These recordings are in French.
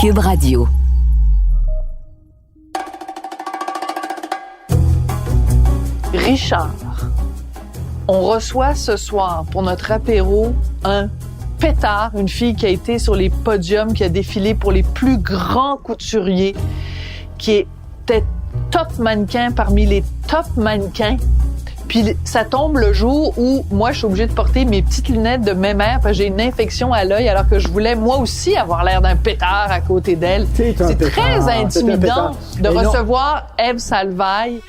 Cube Radio. Richard, on reçoit ce soir pour notre apéro un pétard, une fille qui a été sur les podiums, qui a défilé pour les plus grands couturiers, qui était top mannequin parmi les top mannequins. Puis ça tombe le jour où moi, je suis obligée de porter mes petites lunettes de mémère parce que j'ai une infection à l'œil alors que je voulais moi aussi avoir l'air d'un pétard à côté d'elle. C'est très intimidant de recevoir Ève Salvaille.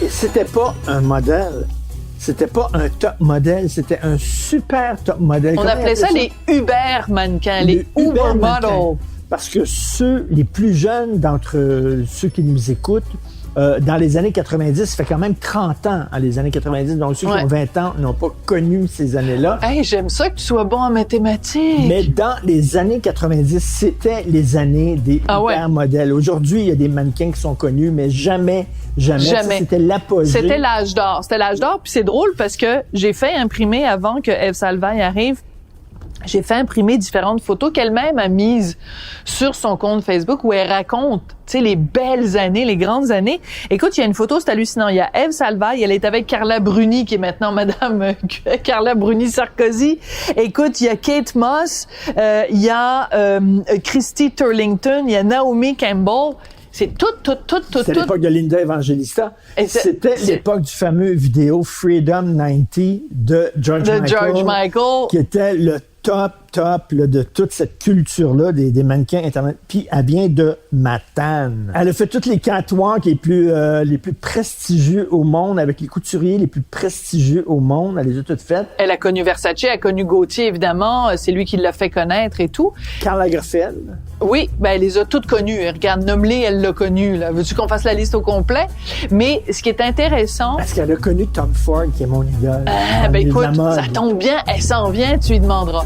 Et c'était pas un modèle. C'était pas un top modèle, c'était un super top modèle. On appelait ça les Uber mannequins, les Uber models. Parce que les plus jeunes d'entre ceux qui nous écoutent, dans les années 90, ça fait quand même 30 ans, les années 90, donc ceux qui ont 20 ans n'ont pas connu ces années-là. Hey, j'aime ça que tu sois bon en mathématiques. Mais dans les années 90, c'était les années des hyper modèles. Aujourd'hui, il y a des mannequins qui sont connus, mais jamais. C'était l'apogée. C'était l'âge d'or. Puis c'est drôle parce que j'ai fait imprimer, avant que Ève Salvaille arrive, j'ai fait imprimer différentes photos qu'elle-même a mises sur son compte Facebook où elle raconte, tu sais, les belles années, les grandes années. Écoute, il y a une photo, c'est hallucinant. Il y a Ève Salvaille, elle est avec Carla Bruni, qui est maintenant Madame Carla Bruni-Sarkozy. Écoute, il y a Kate Moss, il y a Christy Turlington, il y a Naomi Campbell. C'est tout. C'était l'époque de Linda Evangelista. C'était l'époque du fameux vidéo Freedom 90 de George Michael, qui était le top là, de toute cette culture-là des mannequins internet. Puis elle vient de Matane. Elle a fait toutes les catwalks les plus prestigieux au monde, avec les couturiers les plus prestigieux au monde. Elle les a toutes faites. Elle a connu Versace, elle a connu Gaultier, évidemment. C'est lui qui l'a fait connaître et tout. Karl Lagerfeld. Oui, elle les a toutes connues. Regarde, nomme-les, elle l'a connu. Là. Veux-tu qu'on fasse la liste au complet? Mais ce qui est intéressant... Parce qu'elle a connu Tom Ford, qui est mon idole. Écoute, ça tombe bien, elle s'en vient, tu lui demanderas.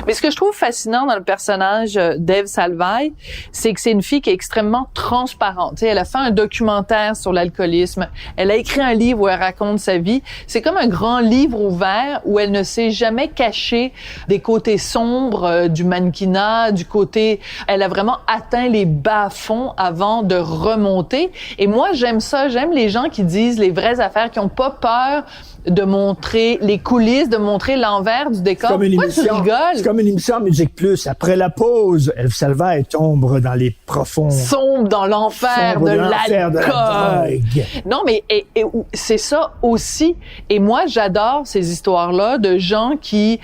Mais ce que je trouve fascinant dans le personnage d'Ève Salvaille, c'est que c'est une fille qui est extrêmement transparente. T'sais, elle a fait un documentaire sur l'alcoolisme. Elle a écrit un livre où elle raconte sa vie. C'est comme un grand livre ouvert où elle ne s'est jamais cachée des côtés sombres du mannequinat, du côté... Elle a vraiment atteint les bas-fonds avant de remonter. Et moi, j'aime ça. J'aime les gens qui disent les vraies affaires, qui ont pas peur de montrer les coulisses, de montrer l'envers du décor. Pourquoi tu rigoles? C'est comme une émission Musique Plus. Après la pause, Ève Salvaille tombe dans les profonds... Sombre dans l'enfer de l'alcool. Non, mais et c'est ça aussi. Et moi, j'adore ces histoires-là de gens qui,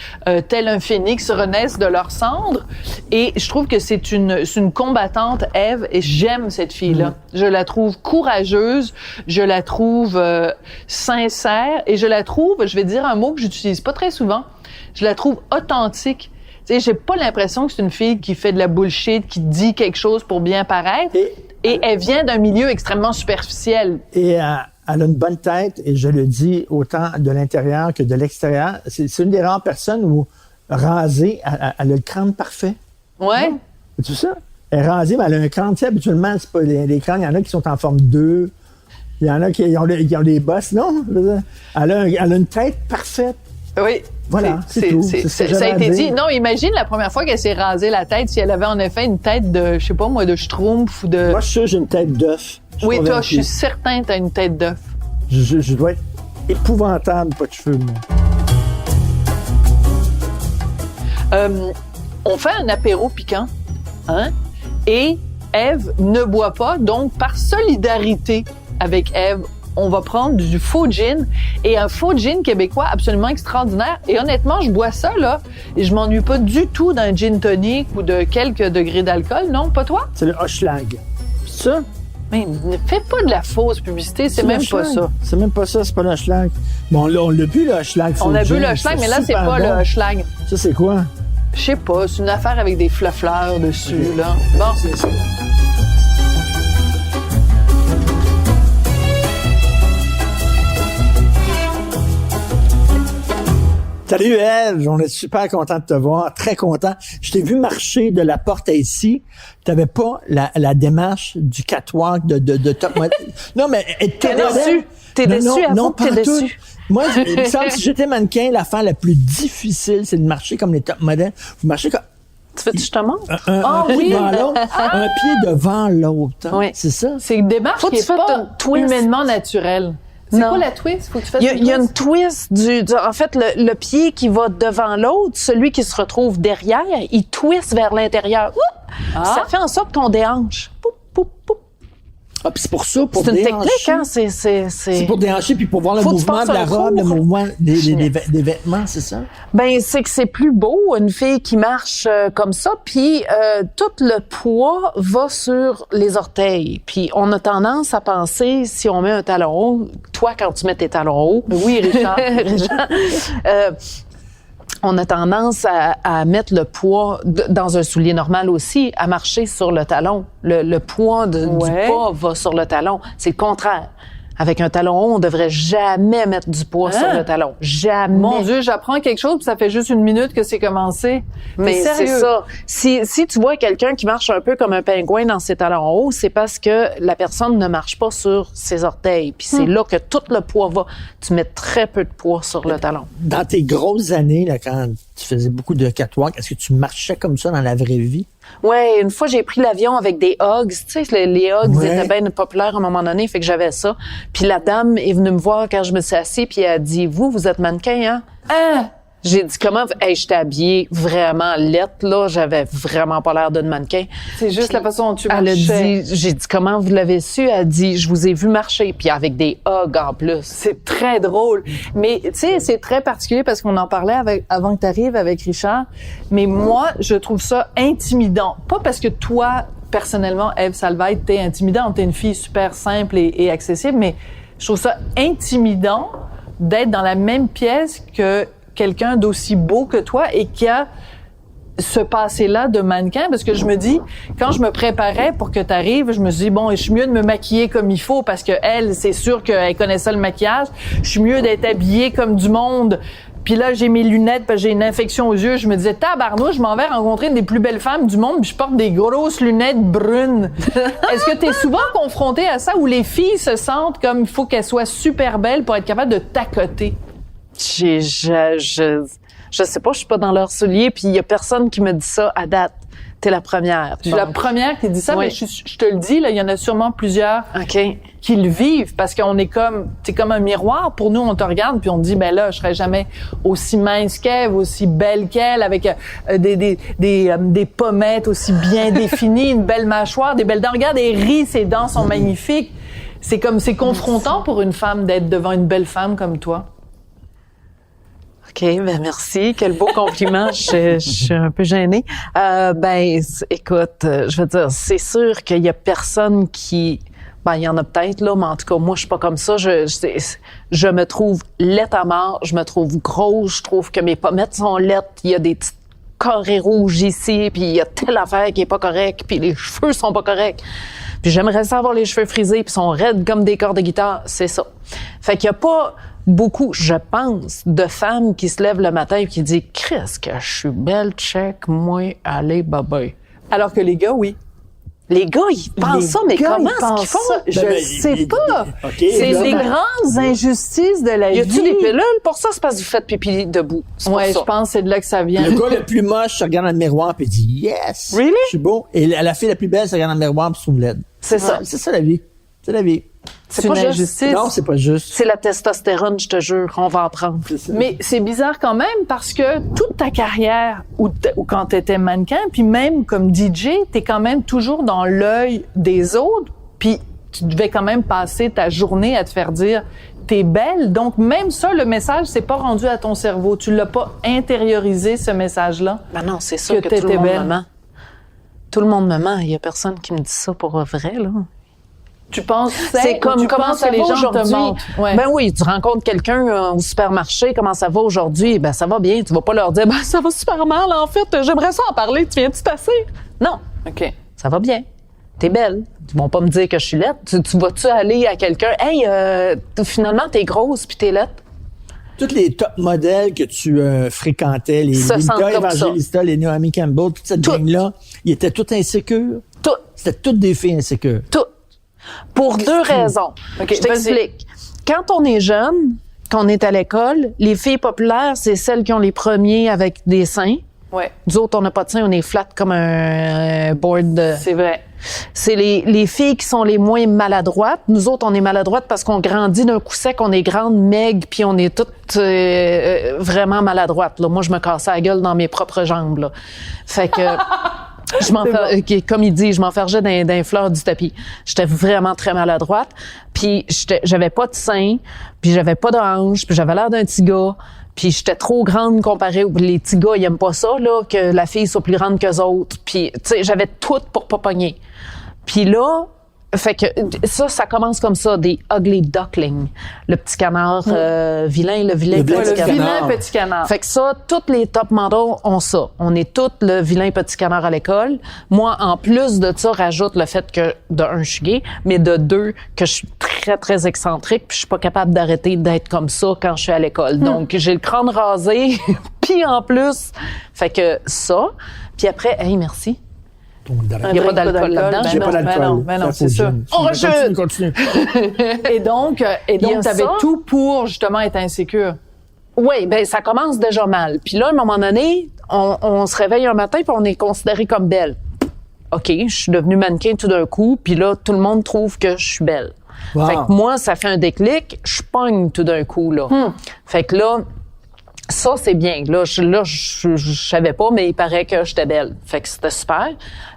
tel un phénix, renaissent de leurs cendres. Et je trouve que c'est une combattante, Ève, et j'aime cette fille-là. Je la trouve courageuse, je la trouve sincère, et je la trouve, je vais dire un mot que j'utilise pas très souvent, je la trouve authentique. Tu sais, j'ai pas l'impression que c'est une fille qui fait de la bullshit, qui dit quelque chose pour bien paraître. Et elle vient d'un milieu extrêmement superficiel. Et elle a une bonne tête, et je le dis autant de l'intérieur que de l'extérieur. C'est une des rares personnes où rasée, elle a le crâne parfait. Ouais. C'est ça? Elle est rasée, mais elle a un crâne. Tu sais, habituellement, c'est pas les crânes, il y en a qui sont en forme 2. Il y en a qui ont des bosses, non? Elle a une tête parfaite. Oui. Voilà, c'est tout. Ça a été dit. Non, imagine la première fois qu'elle s'est rasée la tête, si elle avait en effet une tête de, je sais pas moi, de schtroumpf ou de... Moi, je suis sûr, j'ai une tête d'œuf. Oui, toi, je suis certain que t'as une tête d'œuf. Je dois être épouvantable, pas de cheveux, moi. On fait un apéro piquant, hein? Et Ève ne boit pas, donc par solidarité avec Ève, on va prendre du faux gin, et un faux gin québécois absolument extraordinaire. Et honnêtement, je bois ça, là, et je m'ennuie pas du tout d'un gin tonic ou de quelques degrés d'alcool. Non, pas toi? C'est le Hochelag. Ça? Mais ne fais pas de la fausse publicité, c'est même pas ça. C'est même pas ça, c'est pas le Hochelag. Bon, là, on l'a bu, le Hochelag. On a bu le Hochelag, mais là, c'est pas le Hochelag. Ça, c'est quoi? Je sais pas, c'est une affaire avec des fleurs dessus, là. Bon, c'est ça. Salut Ève, on est super content de te voir, très content. Je t'ai vu marcher de la porte à ici. T'avais pas la démarche du catwalk de top modèle. Non, mais t'es modèle. T'es déçu? Non, t'es déçu. Moi, il me semble que si j'étais mannequin, l'affaire la plus difficile, c'est de marcher comme les top modèles. Vous marchez comme... Tu veux que je te montre? Un pied devant l'autre. Un pied devant l'autre. Hein? Oui. C'est ça? C'est une démarche qui est pas humainement naturelle. C'est quoi la twist? Faut que tu fasses il y a une twist en fait, le pied qui va devant l'autre, celui qui se retrouve derrière, il twist vers l'intérieur. Ça fait en sorte qu'on déhanche. Poup, poup, poup. Ah, puis c'est pour ça, pour déhancher. C'est une technique, hein? C'est pour déhancher, puis pour voir le mouvement de la robe, le mouvement des vêtements, c'est ça? Ben, c'est que c'est plus beau, une fille qui marche comme ça, puis tout le poids va sur les orteils. Puis on a tendance à penser, si on met un talon haut, toi, quand tu mets tes talons hauts... Oui, Richard. On a tendance à mettre le poids dans un soulier normal aussi, à marcher sur le talon. Le poids du pas va sur le talon. C'est le contraire. Avec un talon haut, on devrait jamais mettre du poids sur le talon. Jamais. Mon Dieu, j'apprends quelque chose, puis ça fait juste 1 minute que c'est commencé. Mais c'est ça. Si tu vois quelqu'un qui marche un peu comme un pingouin dans ses talons hauts, c'est parce que la personne ne marche pas sur ses orteils. Puis c'est là que tout le poids va. Tu mets très peu de poids sur le talon. Dans tes grosses années, là, quand tu faisais beaucoup de catwalk, est-ce que tu marchais comme ça dans la vraie vie? Ouais, une fois j'ai pris l'avion avec des Uggs, tu sais, les Uggs étaient bien populaires à un moment donné, fait que j'avais ça. Puis la dame est venue me voir quand je me suis assise, puis elle a dit vous êtes mannequin, hein? J'ai dit comment j'étais habillée vraiment laide là, j'avais vraiment pas l'air d'une mannequin. C'est juste puis, la façon dont tu marchais. Elle a dit, j'ai dit comment vous l'avez su? Elle a dit je vous ai vu marcher, puis avec des Uggs en plus. C'est très drôle, mais tu sais c'est très particulier parce qu'on en parlait avant que tu arrives avec Richard. Mais moi je trouve ça intimidant, pas parce que toi personnellement Ève Salvaille t'es intimidante, t'es une fille super simple et accessible, mais je trouve ça intimidant d'être dans la même pièce que quelqu'un d'aussi beau que toi et qui a ce passé-là de mannequin, parce que je me dis, quand je me préparais pour que tu arrives, je me suis dit, bon, je suis mieux de me maquiller comme il faut parce que elle, c'est sûr qu'elle connaît ça le maquillage. Je suis mieux d'être habillée comme du monde. Puis là, j'ai mes lunettes parce que j'ai une infection aux yeux. Je me disais, tabarnouche, je m'en vais rencontrer une des plus belles femmes du monde puis je porte des grosses lunettes brunes. Est-ce que tu es souvent confrontée à ça où les filles se sentent comme il faut qu'elles soient super belles pour être capables de t'accoter? Je sais pas, je suis pas dans leurs souliers, puis il y a personne qui me dit ça à date. T'es la première. Je suis la première qui dit ça, mais je te le dis, là, il y en a sûrement plusieurs qui le vivent parce qu'on est c'est comme un miroir. Pour nous, on te regarde puis on te dit, ben là, je serais jamais aussi mince qu'elle, aussi belle qu'elle, avec des pommettes aussi bien définies, une belle mâchoire, des belles dents. Regarde, elle rit, ses dents sont magnifiques. C'est confrontant pour une femme d'être devant une belle femme comme toi. OK, ben merci. Quel beau compliment. Je suis un peu gênée. Écoute, je veux dire, c'est sûr qu'il y a personne qui... Ben, il y en a peut-être, là, mais en tout cas, moi, je suis pas comme ça. Je me trouve laide à mort. Je me trouve grosse. Je trouve que mes pommettes sont laides. Il y a des petites carrés rouges ici, puis il y a telle affaire qui est pas correcte, puis les cheveux sont pas corrects. Puis j'aimerais ça avoir les cheveux frisés, puis sont raides comme des cordes de guitare. C'est ça. Fait qu'il y a pas... beaucoup, je pense, de femmes qui se lèvent le matin et qui disent « Chris, que je suis belle, check, moi, allez, bye-bye. » Alors que les gars, oui. Les gars, ils pensent ça, mais comment est-ce qu'ils font? Je sais pas. C'est des grandes injustices de la vie. Y a-tu des pilules pour ça? C'est parce que vous faites pipi debout. Ouais, je pense que c'est de là que ça vient. Le gars le plus moche se regarde dans le miroir et dit « Yes! Really? Je suis beau. » Et la fille la plus belle se regarde dans le miroir et se trouve laide. C'est ça. C'est ça la vie. C'est la vie. C'est pas injustice. Non, c'est pas juste. C'est la testostérone, je te jure, on va en prendre. Mais c'est bizarre quand même parce que toute ta carrière, ou quand t'étais mannequin, puis même comme DJ, t'es quand même toujours dans l'œil des autres, puis tu devais quand même passer ta journée à te faire dire t'es belle. Donc même ça, le message s'est pas rendu à ton cerveau. Tu l'as pas intériorisé, ce message-là. Ben non, c'est sûr que tout le monde me ment. Tout le monde me ment. Il y a personne qui me dit ça pour vrai, là. Tu penses c'est comme comment ça va les gens te mentent. Ouais. Ben oui, tu rencontres quelqu'un au supermarché, comment ça va aujourd'hui? Ben ça va bien. Tu vas pas leur dire ben ça va super mal en fait, j'aimerais ça en parler, tu viens-tu passer? Non. OK. Ça va bien. T'es belle. Ils vont pas me dire que je suis laide. Tu vas-tu aller à quelqu'un, hey, finalement t'es grosse puis t'es laide? Tous les top modèles que tu fréquentais, les Linda Evangelista, les Naomi Campbell, toute cette gang-là, ils étaient tous insécures? Toutes. C'était toutes des filles insécures? Toutes. Pour deux raisons. Okay, je t'explique. quand on est jeune, quand on est à l'école, les filles populaires, c'est celles qui ont les premiers avec des seins. Ouais. Nous autres, on n'a pas de seins, on est flat comme un board de... C'est vrai. C'est les filles qui sont les moins maladroites. Nous autres, on est maladroites parce qu'on grandit d'un coup sec, on est grandes, maigres, puis on est toutes vraiment maladroites. Là. Moi, je me cassais la gueule dans mes propres jambes. Là. Fait que... comme il dit, je m'enfergeais dans les fleurs du tapis. J'étais vraiment très maladroite. Puis j'avais pas de seins, puis j'avais pas de hanches, puis j'avais l'air d'un petit gars. Puis j'étais trop grande comparée aux... Les petits gars, ils aiment pas ça, là, que la fille soit plus grande qu'eux autres. Puis, tu sais, j'avais tout pour pas pogner. Puis là, fait que ça commence comme ça, des ugly ducklings. Le petit canard vilain, le vilain petit canard. Fait que ça, toutes les top models ont ça. On est toutes le vilain petit canard à l'école. Moi, en plus de ça, rajoute le fait que, de un, je suis gay, mais de deux, que je suis très, très excentrique, puis je suis pas capable d'arrêter d'être comme ça quand je suis à l'école. Donc, j'ai le crâne rasé, puis en plus, fait que ça. Puis après, hey, merci. Il n'y a pas d'alcool là-dedans. J'ai pas d'alcool. Ben non, c'est ça. On rechute! Continue. Et donc t'avais tout pour, justement, être insécure. Oui, ben ça commence déjà mal. Puis là, à un moment donné, on se réveille un matin puis on est considéré comme belle. OK, je suis devenue mannequin tout d'un coup, puis là, tout le monde trouve que je suis belle. Wow. Fait que moi, ça fait un déclic, je pogne tout d'un coup, là. Fait que là, ça, c'est bien. Là, je savais pas, mais il paraît que j'étais belle. Fait que c'était super.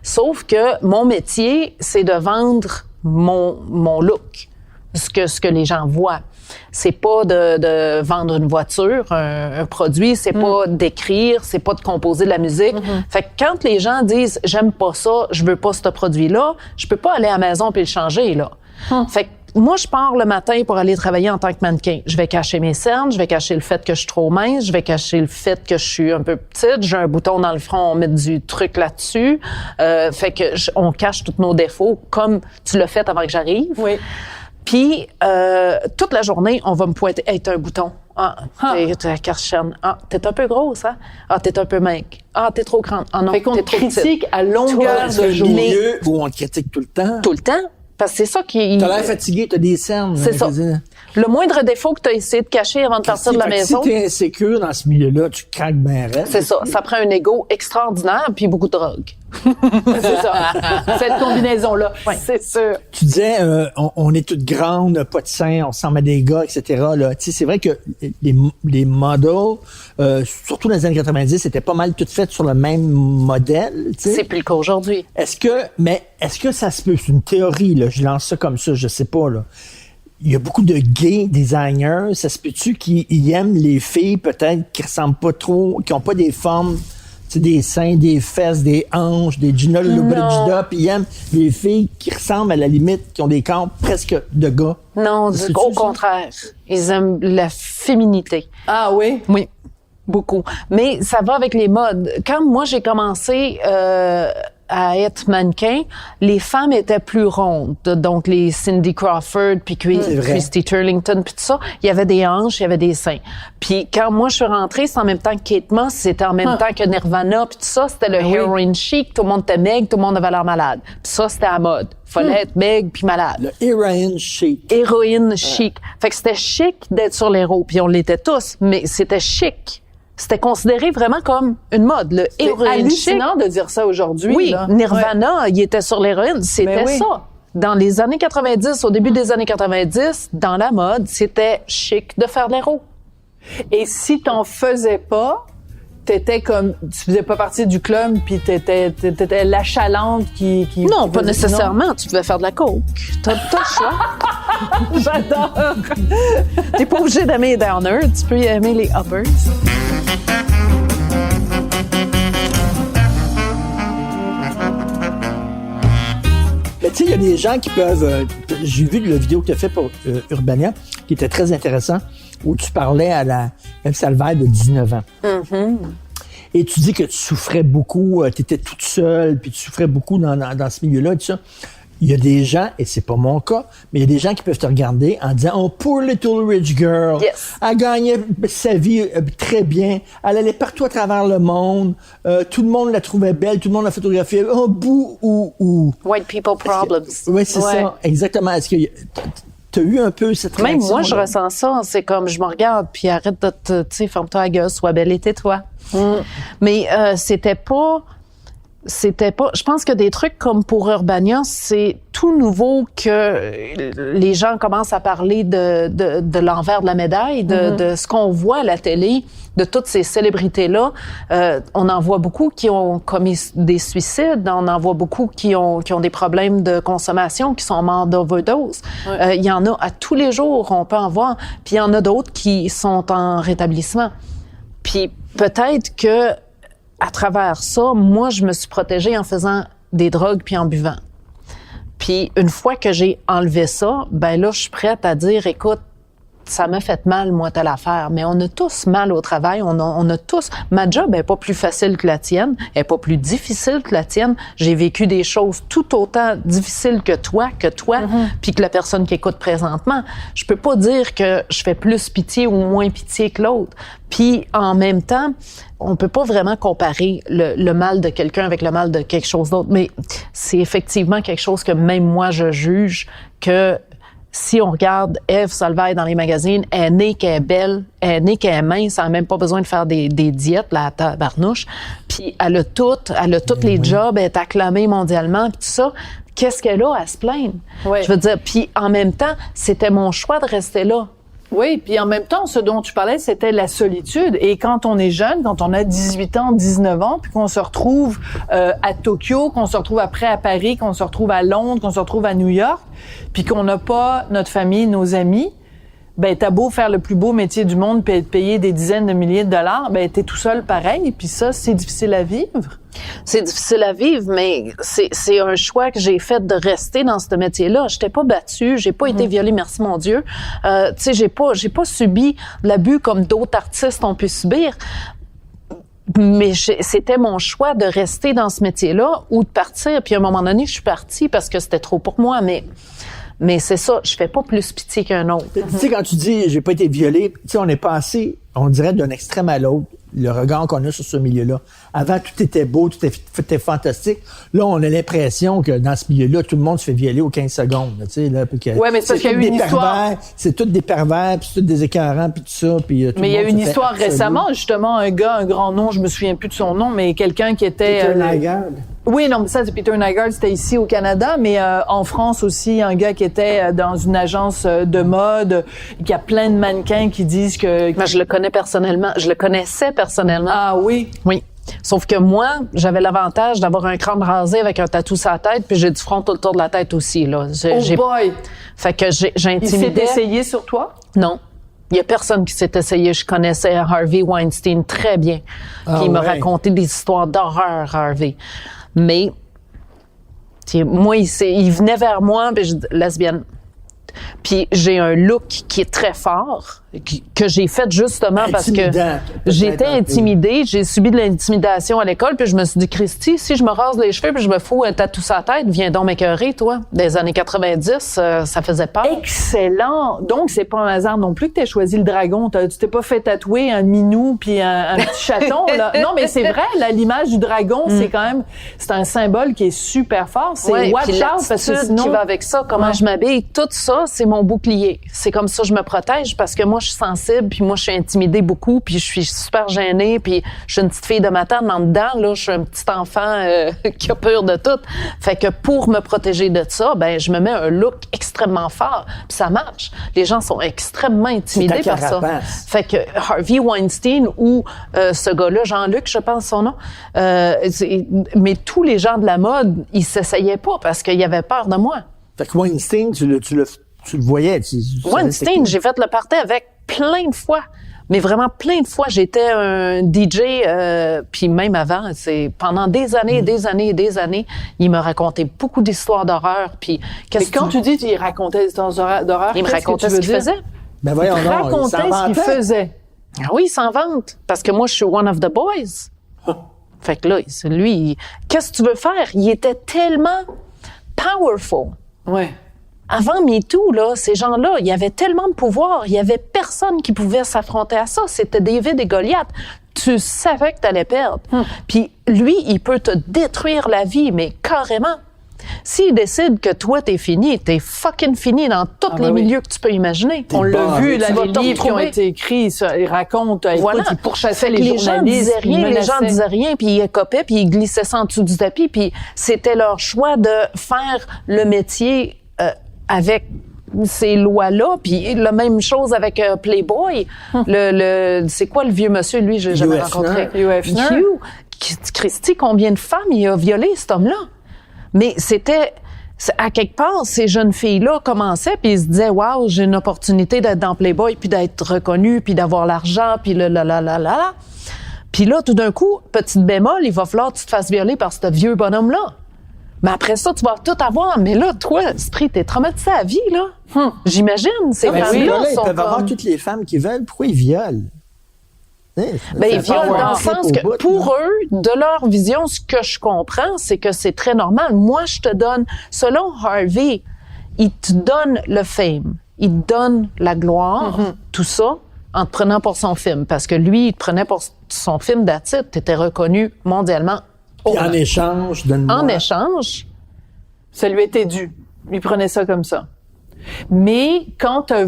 Sauf que mon métier, c'est de vendre mon look. Ce que les gens voient. C'est pas de vendre une voiture, un produit. C'est pas d'écrire. C'est pas de composer de la musique. Fait que quand les gens disent, j'aime pas ça, je veux pas ce produit-là, je peux pas aller à la maison puis le changer, là. Fait que moi, je pars le matin pour aller travailler en tant que mannequin. Je vais cacher mes cernes, je vais cacher le fait que je suis trop mince, je vais cacher le fait que je suis un peu petite, j'ai un bouton dans le front, on met du truc là-dessus. Fait que on cache tous nos défauts, comme tu l'as fait avant que j'arrive. Oui. Puis, toute la journée, on va me pointer. Hey, t'as un bouton. Ah, t'es la cache-chaîne. Ah, t'es un peu grosse, hein? Ah, t'es un peu maigre. Ah, t'es trop grande. Ah non, fait qu'on t'es trop critique petite. à longueur de journée. Milieu où on te critique tout le temps. Tout le temps. Parce que c'est ça qui... T'as l'air fatigué, t'as des cernes. C'est ça. Le moindre défaut que tu as essayé de cacher avant de partir de la maison. Si t'es insécure dans ce milieu-là, tu craques bien raide. C'est ça. Ça prend un ego extraordinaire puis beaucoup de drogue. C'est ça. Cette combinaison-là. Ouais. C'est sûr. Tu disais, on est toutes grandes, pas de seins, on ressemble à des gars, etc. Là. Tu sais, c'est vrai que les models, surtout dans les années 90, c'était pas mal toutes faites sur le même modèle. Tu sais. C'est plus le cas aujourd'hui. Est-ce que ça se peut? C'est une théorie, là. Je lance ça comme ça, je sais pas, là. Il y a beaucoup de gays designers. Ça se peut-tu qu'ils aiment les filles, peut-être, qui ressemblent pas trop, qui ont pas des formes, tu sais, des seins, des fesses, des hanches, des Gina Lollobrigida, puis ils aiment les filles qui ressemblent à la limite, qui ont des corps presque de gars. Non, au contraire. Ils aiment la féminité. Ah oui? Oui. Beaucoup. Mais ça va avec les modes. Quand moi, j'ai commencé à être mannequin, les femmes étaient plus rondes. Donc, les Cindy Crawford, puis Christy Turlington, puis tout ça, il y avait des hanches, il y avait des seins. Puis quand moi, je suis rentrée, c'est en même temps que Kate Moss, c'était en même temps que Nirvana, puis tout ça, c'était le heroin chic. Tout le monde était maigre, tout le monde avait l'air malade. Puis ça, c'était à la mode. Fallait être maigre puis malade. Le héroïne chic. Héroïne chic. Fait que c'était chic d'être sur l'héros, puis on l'était tous, mais c'était chic. C'était considéré vraiment comme une mode, le héroïne chic. C'est hallucinant de dire ça aujourd'hui. Oui, là. Nirvana, il était sur l'héroïne, c'était ça. Dans les années 90, au début des années 90, dans la mode, c'était chic de faire de l'héros. Et si t'en faisais pas, t'étais comme, tu faisais pas partie du club, puis t'étais l'achalante qui non, pas nécessairement. Tu pouvais faire de la coke. T'as le choix. J'adore. T'es pas obligé d'aimer les downers, tu peux y aimer les uppers. Mais tu sais, il y a des gens qui peuvent... j'ai vu la vidéo que tu as fait pour Urbania, qui était très intéressant, où tu parlais à la Eve Salvaire de 19 ans. Mm-hmm. Et tu dis que tu souffrais beaucoup, tu étais toute seule, puis tu souffrais beaucoup dans ce milieu-là, et tout ça. Il y a des gens, et c'est pas mon cas, mais il y a des gens qui peuvent te regarder en disant « Oh, poor little rich girl, elle gagnait sa vie très bien, elle allait partout à travers le monde, tout le monde la trouvait belle, tout le monde la photographiait, oh, bouh, ou. » White people problems. Oui, c'est ça, exactement. Est-ce que T'as eu un peu cette réaction? Même moi, je ressens ça. C'est comme, je me regarde, puis arrête de te, tu sais, ferme-toi la gueule, sois belle et tais-toi. Mais c'était pas... Je pense que des trucs comme pour Urbania, c'est tout nouveau que les gens commencent à parler de l'envers de la médaille, de ce qu'on voit à la télé, de toutes ces célébrités-là. On en voit beaucoup qui ont commis des suicides, on en voit beaucoup qui ont des problèmes de consommation, qui sont morts d'overdose. Il y en a à tous les jours, on peut en voir. Puis il y en a d'autres qui sont en rétablissement. Puis peut-être que à travers ça, moi, je me suis protégée en faisant des drogues puis en buvant. Puis une fois que j'ai enlevé ça, ben là, je suis prête à dire, écoute, ça m'a fait mal, moi, telle affaire. Mais on a tous mal au travail. On a tous... Ma job n'est pas plus facile que la tienne. Elle n'est pas plus difficile que la tienne. J'ai vécu des choses tout autant difficiles que toi, puis que la personne qui écoute présentement. Je peux pas dire que je fais plus pitié ou moins pitié que l'autre. Puis, en même temps, on peut pas vraiment comparer le mal de quelqu'un avec le mal de quelque chose d'autre. Mais c'est effectivement quelque chose que même moi, je juge que... Si on regarde Ève Solveig dans les magazines, elle est née qu'elle est belle, elle est née qu'elle est mince, elle n'a même pas besoin de faire des diètes, la tabarnouche. Puis elle a tous les jobs, elle est acclamée mondialement, puis tout ça. Qu'est-ce qu'elle a à se plaindre? Oui. Je veux dire, puis en même temps, c'était mon choix de rester là. Oui, puis en même temps, ce dont tu parlais, c'était la solitude. Et quand on est jeune, quand on a 18 ans, 19 ans, puis qu'on se retrouve à Tokyo, qu'on se retrouve après à Paris, qu'on se retrouve à Londres, qu'on se retrouve à New York, puis qu'on n'a pas notre famille, nos amis, ben t'as beau faire le plus beau métier du monde puis être payé des dizaines de milliers de dollars, ben t'es tout seul pareil. Puis ça, c'est difficile à vivre. C'est difficile à vivre, mais c'est un choix que j'ai fait de rester dans ce métier-là. J'étais pas battue, j'ai pas été violée, merci mon Dieu. Tu sais, j'ai pas subi de l'abus comme d'autres artistes ont pu subir. Mais c'était mon choix de rester dans ce métier-là ou de partir. Puis à un moment donné, je suis partie parce que c'était trop pour moi, mais c'est ça, je fais pas plus pitié qu'un autre. Tu sais, quand tu dis « j'ai pas été violée », tu sais, on est passé, on dirait, d'un extrême à l'autre, le regard qu'on a sur ce milieu-là. Avant, tout était beau, tout était fantastique. Là, on a l'impression que dans ce milieu-là, tout le monde se fait violer aux 15 secondes. Tu sais, là, ouais, mais c'est parce qu'il y a eu une histoire. C'est tous des pervers, puis c'est tous des écœurants, puis tout ça. Puis, mais il y a eu une histoire récemment, justement, un grand nom, je me souviens plus de son nom, mais quelqu'un qui était... Peter Nygard. Oui, non, mais ça, c'est Peter Nygard, c'était ici au Canada, mais en France aussi, un gars qui était dans une agence de mode, qui a plein de mannequins qui disent que... Ben, je le connais personnellement. Je le connaissais personnellement. Ah oui? Oui. Sauf que moi, j'avais l'avantage d'avoir un crâne rasé avec un tatou sur la tête, puis j'ai du front tout le tour de la tête aussi, là. Boy! Fait que j'intimidais... Il s'est essayé sur toi? Non. Il y a personne qui s'est essayé. Je connaissais Harvey Weinstein très bien. Puis il m'a raconté des histoires d'horreur, Harvey. Mais, moi, il venait vers moi, puis je dis, lesbienne. Puis j'ai un look qui est très fort, que j'ai fait justement parce que j'étais intimidée, j'ai subi de l'intimidation à l'école, puis je me suis dit, Christy, si je me rase les cheveux puis je me fous un tatou sur la tête, viens donc m'écœurer, toi. Des années 90, ça faisait peur. Excellent! Donc, c'est pas un hasard non plus que t'aies choisi le dragon. Tu t'es pas fait tatouer un minou puis un petit chaton, là. Non, mais c'est vrai, là, l'image du dragon, c'est quand même, c'est un symbole qui est super fort. C'est watch out, parce que sinon... qui va avec ça, comment je m'habille, tout ça, c'est mon bouclier. C'est comme ça que je me protège parce que moi, je suis sensible, puis moi, je suis intimidée beaucoup, puis je suis super gênée, puis je suis une petite fille de ma tante, mais en dedans, là, je suis un petit enfant qui a peur de tout. Fait que pour me protéger de ça, ben je me mets un look extrêmement fort, puis ça marche. Les gens sont extrêmement intimidés par ça. Fait que Harvey Weinstein ou ce gars-là, Jean-Luc, je pense son nom, mais tous les gens de la mode, ils s'essayaient pas parce qu'ils avaient peur de moi. Fait que Weinstein, tu le voyais. Weinstein, j'ai fait le party avec plein de fois. Mais vraiment plein de fois. J'étais un DJ, puis même avant, pendant des années, des années, il me racontait beaucoup d'histoires d'horreur. Puis mais quand tu dis qu'il racontait des histoires d'horreur, il me racontait ce qu'il faisait. Ben voyons, il racontait ce qu'il faisait. Ah oui, il s'en vante. Parce que moi, je suis one of the boys. Fait que là, lui, qu'est-ce que tu veux faire? Il était tellement powerful. Ouais. Avant MeToo, là, ces gens-là, il y avait tellement de pouvoir, il y avait personne qui pouvait s'affronter à ça. C'était David et Goliath. Tu savais que tu allais perdre. Puis lui, il peut te détruire la vie, mais carrément. S'ils décident que toi, t'es fucking fini dans tous les milieux que tu peux imaginer. On l'a vu, là, les livres qui ont été écrits, ça, ils racontent, écoute, ils pourchassaient les journalistes. Les gens disaient rien, puis ils écopaient, puis ils glissaient ça en dessous du tapis, puis c'était leur choix de faire le métier avec ces lois-là, puis la même chose avec Playboy. C'est quoi le vieux monsieur, lui, je l'ai jamais rencontré. Hugh. Christy, combien de femmes il a violé, cet homme-là? Mais à quelque part, ces jeunes filles-là commençaient, puis ils se disaient, waouh, j'ai une opportunité d'être dans Playboy, puis d'être reconnue, puis d'avoir l'argent, puis Puis là, tout d'un coup, petite bémol, il va falloir que tu te fasses violer par ce vieux bonhomme-là. Mais après ça, tu vas tout avoir. Mais là, toi, Stri, t'es traumatisé à vie, là. J'imagine. Ces femmes-là ils peuvent avoir toutes les femmes qui veulent. Pourquoi ils violent? Ils violent dans le sens que, pour eux, de leur vision, ce que je comprends, c'est que c'est très normal. Moi, je te donne, selon Harvey, il te donne le fame, il te donne la gloire, tout ça, en te prenant pour son film. Parce que lui, il te prenait pour son film d'attitude. T'étais reconnu mondialement. Puis en échange, donne-moi. En échange, ça lui était dû. Il prenait ça comme ça. Mais quand t'as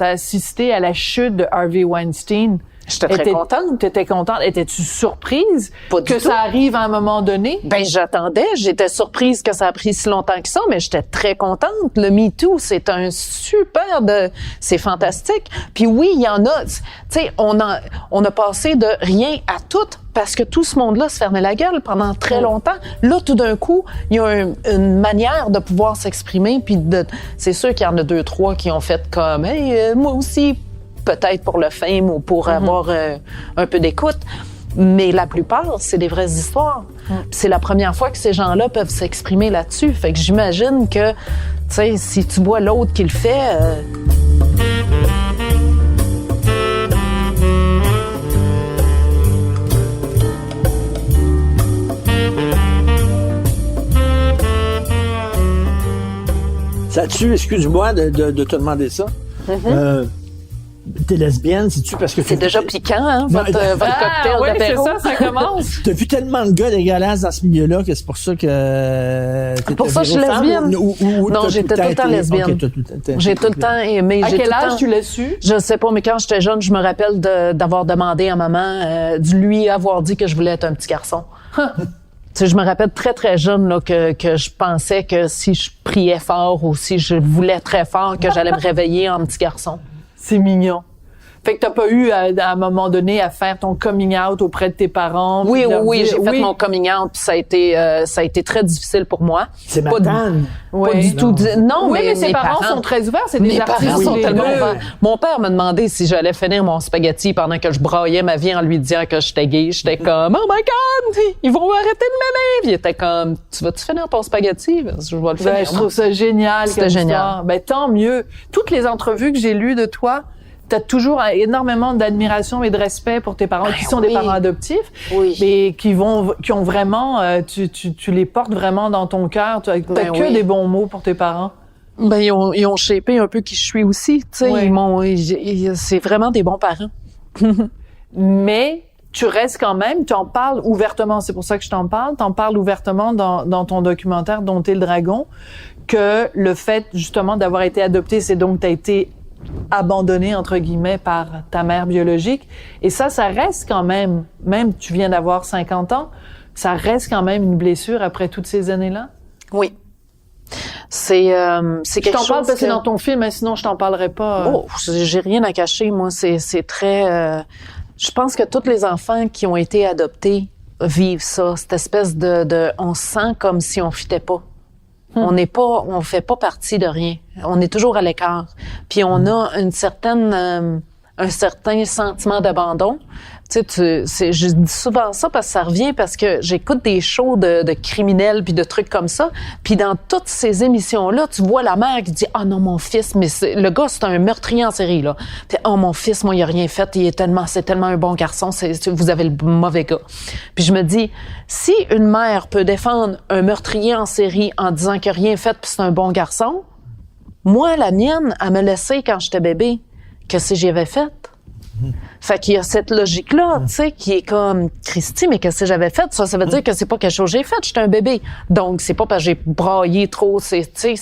assisté à la chute de Harvey Weinstein, j'étais très contente. T'étais contente. Étais-tu surprise que ça arrive à un moment donné? Ben, j'attendais. J'étais surprise que ça a pris si longtemps que ça, mais j'étais très contente. Le Me Too, c'est un c'est fantastique. Puis oui, il y en a, tu sais, on a passé de rien à tout parce que tout ce monde-là se fermait la gueule pendant très longtemps. Là, tout d'un coup, il y a une manière de pouvoir s'exprimer, puis c'est sûr qu'il y en a 2-3 qui ont fait comme, hey, moi aussi, peut-être pour le fame ou pour avoir un peu d'écoute. Mais la plupart, c'est des vraies histoires. C'est la première fois que ces gens-là peuvent s'exprimer là-dessus. Fait que j'imagine que, tu sais, si tu vois l'autre qui le fait... Ça tue, excuse-moi de te demander ça. T'es lesbienne, c'est-tu parce que... C'est déjà piquant, hein, votre cocktail d'apéro. Oui, c'est ça commence. T'as vu tellement de gars dégueulasses dans ce milieu-là que c'est pour ça que... Pour ça, je suis lesbienne. Non, j'étais tout le temps lesbienne. J'ai tout le temps aimé. À quel âge tu l'as su? Je sais pas, mais quand j'étais jeune, je me rappelle d'avoir demandé à maman, de lui avoir dit que je voulais être un petit garçon. Tu sais, je me rappelle très, très jeune là, que je pensais que si je priais fort ou si je voulais très fort, que j'allais me réveiller en petit garçon. C'est mignon. Fait que t'as pas eu, à un moment donné, à faire ton coming out auprès de tes parents? Oui, j'ai fait mon coming out, puis ça a été très difficile pour moi. C'est ma tante. Pas du tout. Non, mais ses parents sont très ouverts. C'est des artistes. Mes parents sont tellement ouverts. Mon père m'a demandé si j'allais finir mon spaghetti pendant que je braillais ma vie en lui disant que j'étais gay. J'étais comme, oh my God, ils vont arrêter de m'aimer. Puis il était comme, tu vas-tu finir ton spaghetti? Je vais le finir. Ben, je trouve ça génial. C'était génial. Ben, tant mieux. Toutes les entrevues que j'ai lues de toi, t'as toujours énormément d'admiration et de respect pour tes parents qui sont des parents adoptifs, mais qui ont vraiment, tu les portes vraiment dans ton cœur. T'as que des bons mots pour tes parents. Ben ils ont shapé un peu qui je suis aussi. Tu sais, c'est vraiment des bons parents. Mais tu restes quand même, tu en parles ouvertement. C'est pour ça que je t'en parle. T'en parles ouvertement dans ton documentaire Dompter le dragon, que le fait justement d'avoir été adopté, c'est donc t'as été abandonné, entre guillemets, par ta mère biologique. Et ça reste quand même tu viens d'avoir 50 ans, ça reste quand même une blessure après toutes ces années-là? Oui. C'est quelque chose je t'en parle parce que c'est dans ton film, hein, sinon je t'en parlerai pas. Oh, j'ai rien à cacher, moi. C'est très... je pense que tous les enfants qui ont été adoptés vivent ça, cette espèce de on se sent comme si on fitait pas. On fait pas partie de rien. On est toujours à l'écart. Puis on a un certain sentiment d'abandon. Tu sais, je dis souvent ça parce que ça revient parce que j'écoute des shows de criminels puis de trucs comme ça. Puis dans toutes ces émissions-là, tu vois la mère qui dit « Ah non, mon fils, mais le gars, c'est un meurtrier en série, là. »« Oh, mon fils, moi, il a rien fait. C'est tellement un bon garçon. Vous avez le mauvais gars. » Puis je me dis, si une mère peut défendre un meurtrier en série en disant qu'il a rien fait puis c'est un bon garçon, moi, la mienne, elle me laissait quand j'étais bébé. Qu'est-ce que j'y avais fait? Fait qu'il y a cette logique-là, tu sais, qui est comme, Christy, mais qu'est-ce que j'avais fait? Ça veut dire que c'est pas quelque chose que j'ai fait. J'étais un bébé. Donc, c'est pas parce que j'ai braillé trop, tu sais,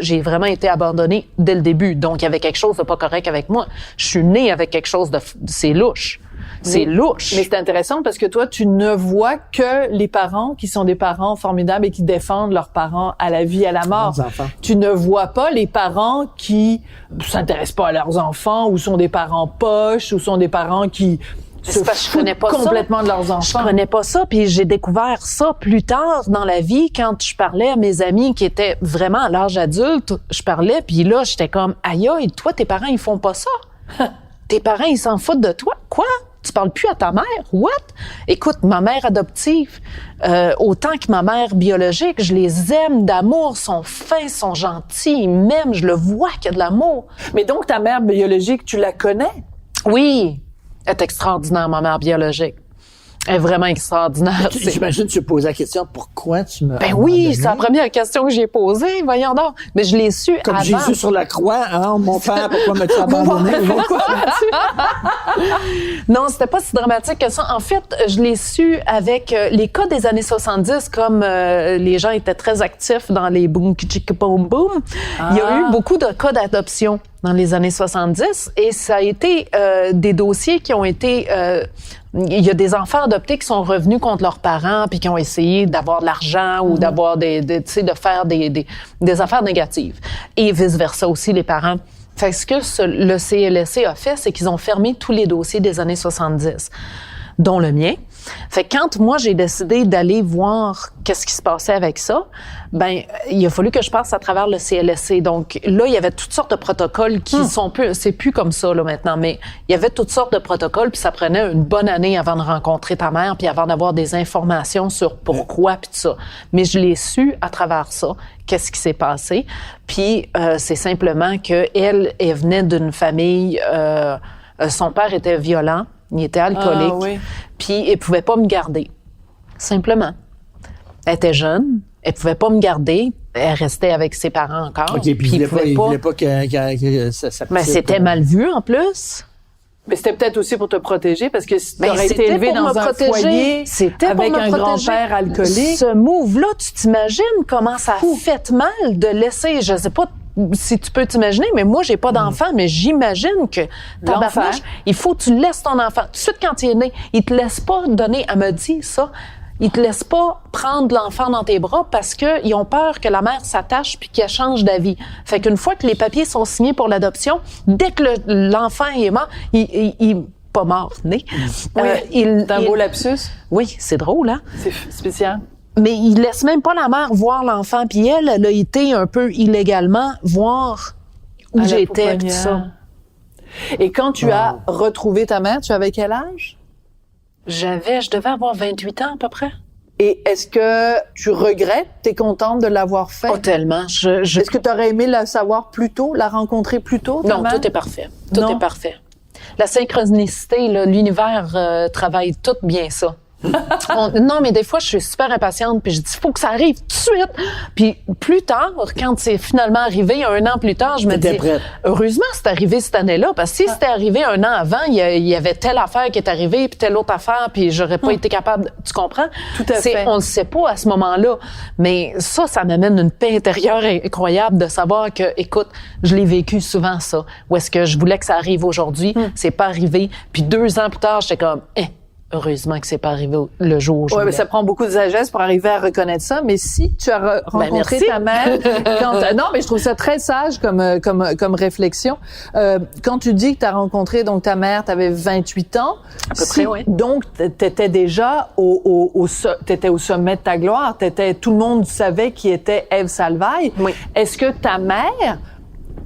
j'ai vraiment été abandonnée dès le début. Donc, il y avait quelque chose de pas correct avec moi. Je suis née avec quelque chose c'est louche. C'est louche. Mais c'est intéressant parce que toi, tu ne vois que les parents qui sont des parents formidables et qui défendent leurs parents à la vie, à la mort. Tu ne vois pas les parents qui s'intéressent pas à leurs enfants ou sont des parents poches ou sont des parents qui se foutent complètement de leurs enfants. Je connais pas ça, puis j'ai découvert ça plus tard dans la vie quand je parlais à mes amis qui étaient vraiment à l'âge adulte. Je parlais, puis là, j'étais comme, aïe, toi, tes parents, ils font pas ça. Tes parents, ils s'en foutent de toi. Quoi? Tu parles plus à ta mère? What? Écoute, ma mère adoptive, autant que ma mère biologique, je les aime d'amour, sont fins, sont gentils, ils m'aiment, je le vois qu'il y a de l'amour. Mais donc, ta mère biologique, tu la connais? Oui. Elle est extraordinaire, ma mère biologique. Elle est vraiment extraordinaire. J'imagine que tu posais la question, pourquoi tu me... Ben oui, c'est la première question que j'ai posée, voyons donc. Mais je l'ai su comme avant. Comme Jésus sur la croix, hein, mon père, pourquoi m'as-tu abandonné? Non, c'était pas si dramatique que ça. En fait, je l'ai su avec les cas des années 70, comme les gens étaient très actifs dans les boom kitchik boom boom. Il y a eu beaucoup de cas d'adoption dans les années 70 et ça a été des dossiers qui ont été... il y a des enfants adoptés qui sont revenus contre leurs parents puis qui ont essayé d'avoir de l'argent ou d'avoir tu sais, de faire des affaires négatives. Et vice-versa aussi, les parents. Fait que ce que le CLSC a fait, c'est qu'ils ont fermé tous les dossiers des années 70, dont le mien. Fait que quand moi, j'ai décidé d'aller voir qu'est-ce qui se passait avec ça, ben il a fallu que je passe à travers le CLSC. Donc là, il y avait toutes sortes de protocoles qui sont plus... C'est plus comme ça, là, maintenant, mais il y avait toutes sortes de protocoles, puis ça prenait une bonne année avant de rencontrer ta mère, puis avant d'avoir des informations sur pourquoi, puis tout ça. Mais je l'ai su à travers ça, qu'est-ce qui s'est passé. Puis c'est simplement qu'elle venait d'une famille... son père était violent, il était alcoolique, puis il pouvait pas me garder, simplement. Elle était jeune, elle pouvait pas me garder, elle restait avec ses parents encore. OK, puis il voulait pas que ça mais c'était mal vu, en plus. Mais c'était peut-être aussi pour te protéger, parce que si tu aurais été élevé dans un foyer avec un grand-père alcoolique... Ce move-là, tu t'imagines comment ça a fait mal de laisser, je sais pas si tu peux t'imaginer, mais moi, j'ai pas d'enfant, mais j'imagine que tabarnouche, il faut que tu laisses ton enfant. Tout de suite, quand il est né, il te laisse pas donner, elle me dit ça, il te laisse pas prendre l'enfant dans tes bras parce que ils ont peur que la mère s'attache puis qu'elle change d'avis. Fait qu'une fois que les papiers sont signés pour l'adoption, dès que l'enfant est mort, il pas mort, né. C'est un beau lapsus. Oui, c'est drôle, hein? C'est spécial. Mais il laisse même pas la mère voir l'enfant. Puis elle a été un peu illégalement voir où j'étais, tout ça. Et quand tu as retrouvé ta mère, tu avais quel âge? Je devais avoir 28 ans à peu près. Et est-ce que tu regrettes? T'es contente de l'avoir fait? Oh, tellement. Est-ce que tu aurais aimé la savoir plus tôt, la rencontrer plus tôt? Non, tout est parfait. Tout est parfait. La synchronicité, là, l'univers travaille tout bien ça. Non, mais des fois, je suis super impatiente, puis je dis, faut que ça arrive tout de suite. Puis plus tard, quand c'est finalement arrivé, 1 an plus tard, je me dis, heureusement, c'est arrivé cette année-là, parce que si c'était arrivé 1 an avant, il y avait telle affaire qui est arrivée, puis telle autre affaire, puis j'aurais pas été capable, tu comprends? Tout à fait. On le sait pas à ce moment-là, mais ça m'amène une paix intérieure incroyable de savoir que, écoute, je l'ai vécu souvent, ça. Où est-ce que je voulais que ça arrive aujourd'hui, c'est pas arrivé, puis 2 ans plus tard, j'étais comme, heureusement que c'est pas arrivé le jour où je voulais. Mais ça prend beaucoup de sagesse pour arriver à reconnaître ça. Mais si tu as rencontré ta mère, non, mais je trouve ça très sage comme réflexion. Quand tu dis que tu as rencontré donc ta mère, tu avais 28 ans. À peu près, oui. Donc t'étais déjà t'étais au sommet de ta gloire. Tout le monde savait qui était Ève Salvaille. Oui. Est-ce que ta mère,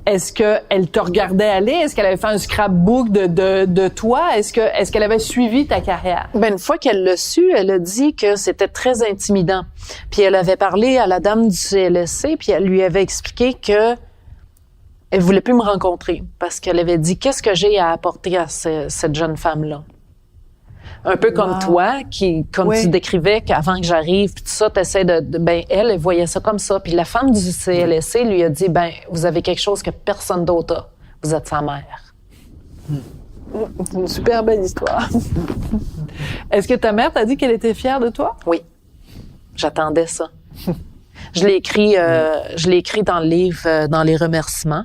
est-ce qu'elle te regardait aller? Est-ce qu'elle avait fait un scrapbook de toi? Est-ce qu'elle avait suivi ta carrière? Ben, une fois qu'elle l'a su, elle a dit que c'était très intimidant. Puis elle avait parlé à la dame du CLSC, puis elle lui avait expliqué que elle voulait plus me rencontrer parce qu'elle avait dit, qu'est-ce que j'ai à apporter à cette jeune femme-là? Un peu comme toi, comme tu décrivais qu'avant que j'arrive, puis tout ça, t'essaies elle voyait ça comme ça. Puis la femme du CLSC lui a dit, vous avez quelque chose que personne d'autre a. Vous êtes sa mère. C'est une super belle histoire. Est-ce que ta mère t'a dit qu'elle était fière de toi? Oui. J'attendais ça. Je l'ai écrit dans le livre, dans les remerciements,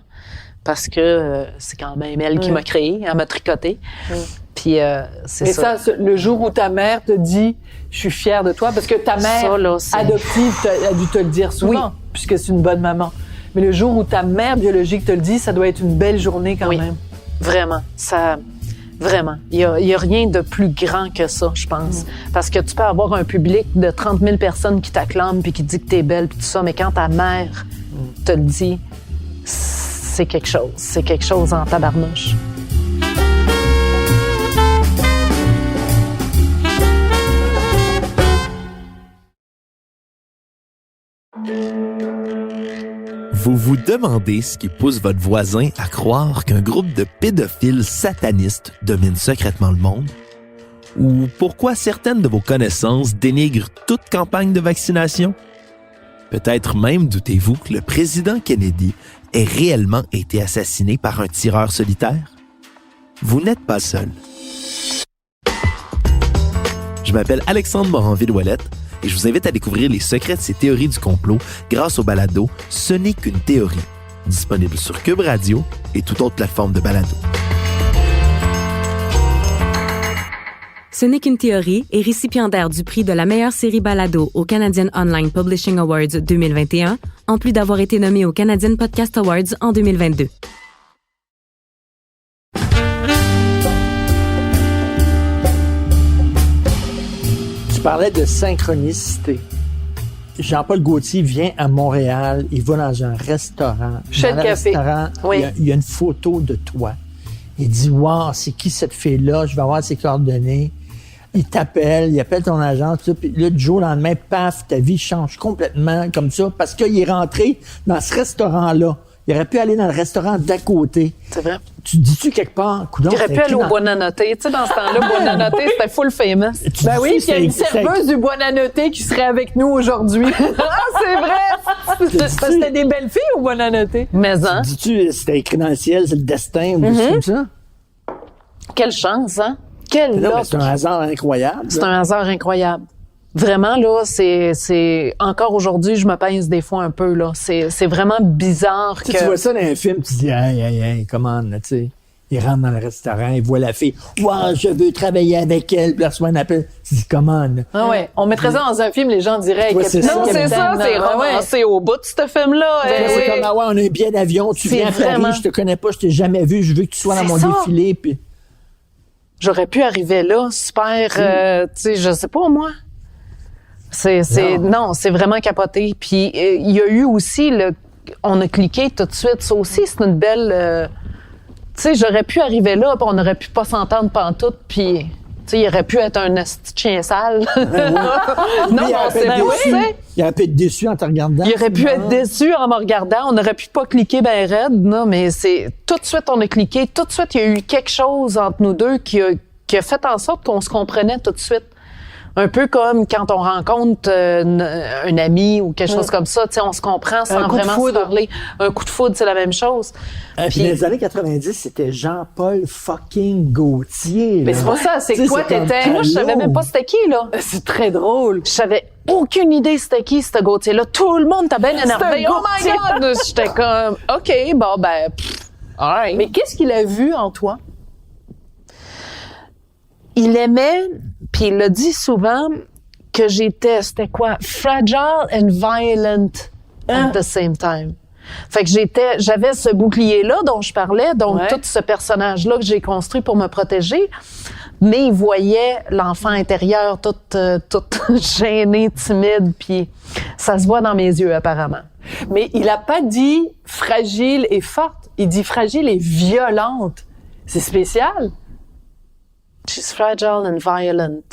parce que c'est quand même elle qui m'a créé, elle m'a tricoté. Puis c'est ça. Mais ça, le jour où ta mère te dit « je suis fière de toi », parce que ta mère adoptive a dû te le dire souvent, puisque c'est une bonne maman. Mais le jour où ta mère biologique te le dit, ça doit être une belle journée quand même. Vraiment. Vraiment. Il y a rien de plus grand que ça, je pense. Parce que tu peux avoir un public de 30 000 personnes qui t'acclament puis qui dit que t'es belle puis tout ça, mais quand ta mère te le dit, c'est quelque chose. C'est quelque chose en tabarnouche. Vous vous demandez ce qui pousse votre voisin à croire qu'un groupe de pédophiles satanistes domine secrètement le monde? Ou pourquoi certaines de vos connaissances dénigrent toute campagne de vaccination? Peut-être même doutez-vous que le président Kennedy ait réellement été assassiné par un tireur solitaire? Vous n'êtes pas seul. Je m'appelle Alexandre Moranville-Ouellette et je vous invite à découvrir les secrets de ces théories du complot grâce au balado « Ce n'est qu'une théorie », disponible sur Cube Radio et toute autre plateforme de balado. Ce n'est qu'une théorie est récipiendaire du prix de la meilleure série balado au Canadian Online Publishing Awards 2021, en plus d'avoir été nommé au Canadian Podcast Awards en 2022. Tu parlais de synchronicité. Jean-Paul Gaultier vient à Montréal, il va dans un restaurant. Chez le café. Restaurant, il y a une photo de toi. Il dit « Wow, c'est qui cette fille-là? Je vais avoir ses coordonnées. » Il t'appelle, il appelle ton agent, tout ça, puis là, du jour au lendemain, paf, ta vie change complètement comme ça parce qu'il est rentré dans ce restaurant-là. Il aurait pu aller dans le restaurant d'à côté. C'est vrai. Tu dis-tu quelque part, coudonc, il aurait pu aller au Buonanotte. Tu sais, dans ce temps-là, Buonanotte, c'était full famous. Ben oui, il y a une serveuse du Buonanotte qui serait avec nous aujourd'hui. Ah, c'est vrai! Parce que c'était des belles filles au Buonanotte. Mais hein? Dis-tu, c'était écrit dans le ciel, c'est le destin, ou comme ça? Quelle chance, hein? C'est un hasard incroyable. C'est un hasard incroyable. Vraiment, là, c'est encore aujourd'hui, je me pince des fois un peu, là. C'est vraiment bizarre que... Tu vois ça dans un film, tu dis, hey, comment, tu sais. Il rentre dans le restaurant, il voit la fille. Wow, je veux travailler avec elle. Puis là, reçoit un appel. Tu dis, comment, Ah ouais. On mettrait ça dans un film, les gens diraient, non, c'est ça, c'est romancé au bout de ce film-là. C'est comme, on a un billet d'avion, tu viens à Paris, je te connais pas, je t'ai jamais vu, je veux que tu sois dans mon défilé, puis... J'aurais pu arriver là, super, tu sais, je sais pas, moi. Non, c'est vraiment capoté. Puis il y a eu aussi, on a cliqué tout de suite. Ça aussi, c'est une belle... tu sais, j'aurais pu arriver là, puis on aurait pu pas s'entendre pantoute, puis... Tu sais, il aurait pu être un asti chien sale. Non, on s'est poussé. Il aurait pu être déçu en te regardant. Il aurait pu être déçu en me regardant. On aurait pu pas cliquer ben raide, non, mais c'est... Tout de suite, on a cliqué. Tout de suite, il y a eu quelque chose entre nous deux qui a fait en sorte qu'on se comprenait tout de suite. Un peu comme quand on rencontre un ami ou quelque chose comme ça, tu sais, on se comprend sans vraiment se parler. Un coup de foudre, c'est la même chose. Puis dans les années 90, c'était Jean-Paul fucking Gaultier. Mais c'est pas ça, c'est quoi t'étais? Moi, je savais même pas c'était qui, là. C'est très drôle. Je savais aucune idée c'était qui, ce Gaultier-là. Tout le monde t'a bien énervé. Oh my God! J'étais comme, OK, bon, ben, all right. Mais qu'est-ce qu'il a vu en toi? Il aimait, puis il l'a dit souvent, que c'était quoi? Fragile and violent at the same time. Fait que j'avais ce bouclier-là dont je parlais, donc tout ce personnage-là que j'ai construit pour me protéger, mais il voyait l'enfant intérieur toute gênée, timide, puis ça se voit dans mes yeux apparemment. Mais il a pas dit fragile et forte, il dit fragile et violente. C'est spécial. She's fragile and violent.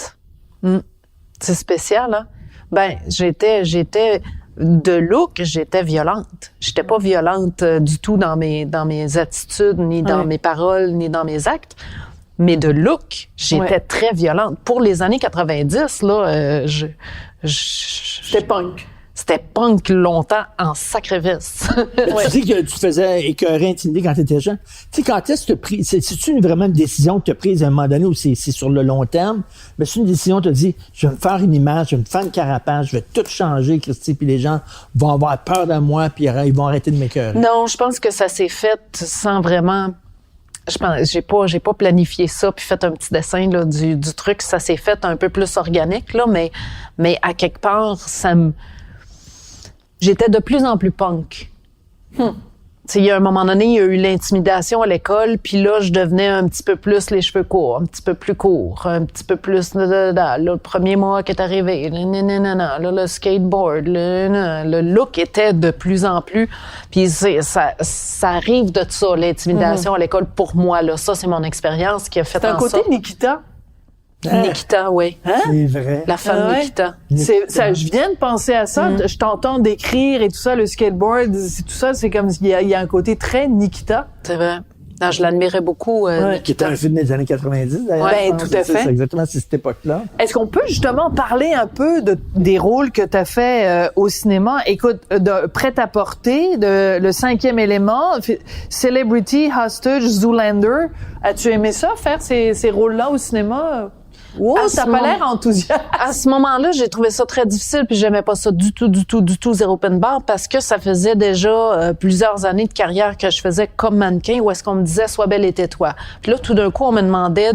C'est spécial, hein? Ben, j'étais de look, j'étais violente. J'étais pas violente du tout dans mes attitudes, ni dans mes paroles, ni dans mes actes. Mais de look, j'étais très violente. Pour les années 90, là, J'étais punk. C'était punk longtemps en sacrifice. Tu dis que tu faisais écœurer, intimider quand tu étais jeune. Tu sais, quand est-ce que tu as pris, c'est-tu vraiment une décision que tu as prise à un moment donné ou c'est sur le long terme? Mais c'est une décision, tu te dis, je vais me faire une image, je vais me faire une carapace, je vais tout changer, Christy, puis les gens vont avoir peur de moi, puis ils vont arrêter de m'écœurer. Non, je pense que ça s'est fait sans vraiment... Je pense, j'ai pas planifié ça puis fait un petit dessin là, du truc. Ça s'est fait un peu plus organique, là, mais à quelque part, j'étais de plus en plus punk. Il y a un moment donné, il y a eu l'intimidation à l'école, puis là, je devenais un petit peu plus les cheveux courts, un petit peu plus court, un petit peu plus... Là, le premier mois qui est arrivé, là, le skateboard, le look était de plus en plus... Puis ça arrive de ça, l'intimidation à l'école, pour moi. Là, ça, c'est mon expérience qui a fait en sorte... C'est un côté Nikita. Nikita, oui. Hein? C'est vrai. La femme Nikita. Je viens de penser à ça. Je t'entends décrire et tout ça, le skateboard, tout ça, c'est comme il y a un côté très Nikita. C'est vrai. Non, je l'admirais beaucoup. Qui était un film des années 90, d'ailleurs. Ouais, tout à fait. C'est exactement cette époque-là. Est-ce qu'on peut justement parler un peu des rôles que tu as fait au cinéma? Écoute, de Prêt-à-porter, de Le Cinquième élément, Celebrity, Hostage, Zoolander. As-tu aimé ça, faire ces rôles-là au cinéma? Oh, t'as pas l'air enthousiaste. À ce moment-là, j'ai trouvé ça très difficile, puis j'aimais pas ça du tout, zéro open bar, parce que ça faisait déjà plusieurs années de carrière que je faisais comme mannequin, où est-ce qu'on me disait « Sois belle et tais-toi ». Puis là, tout d'un coup, on me demandait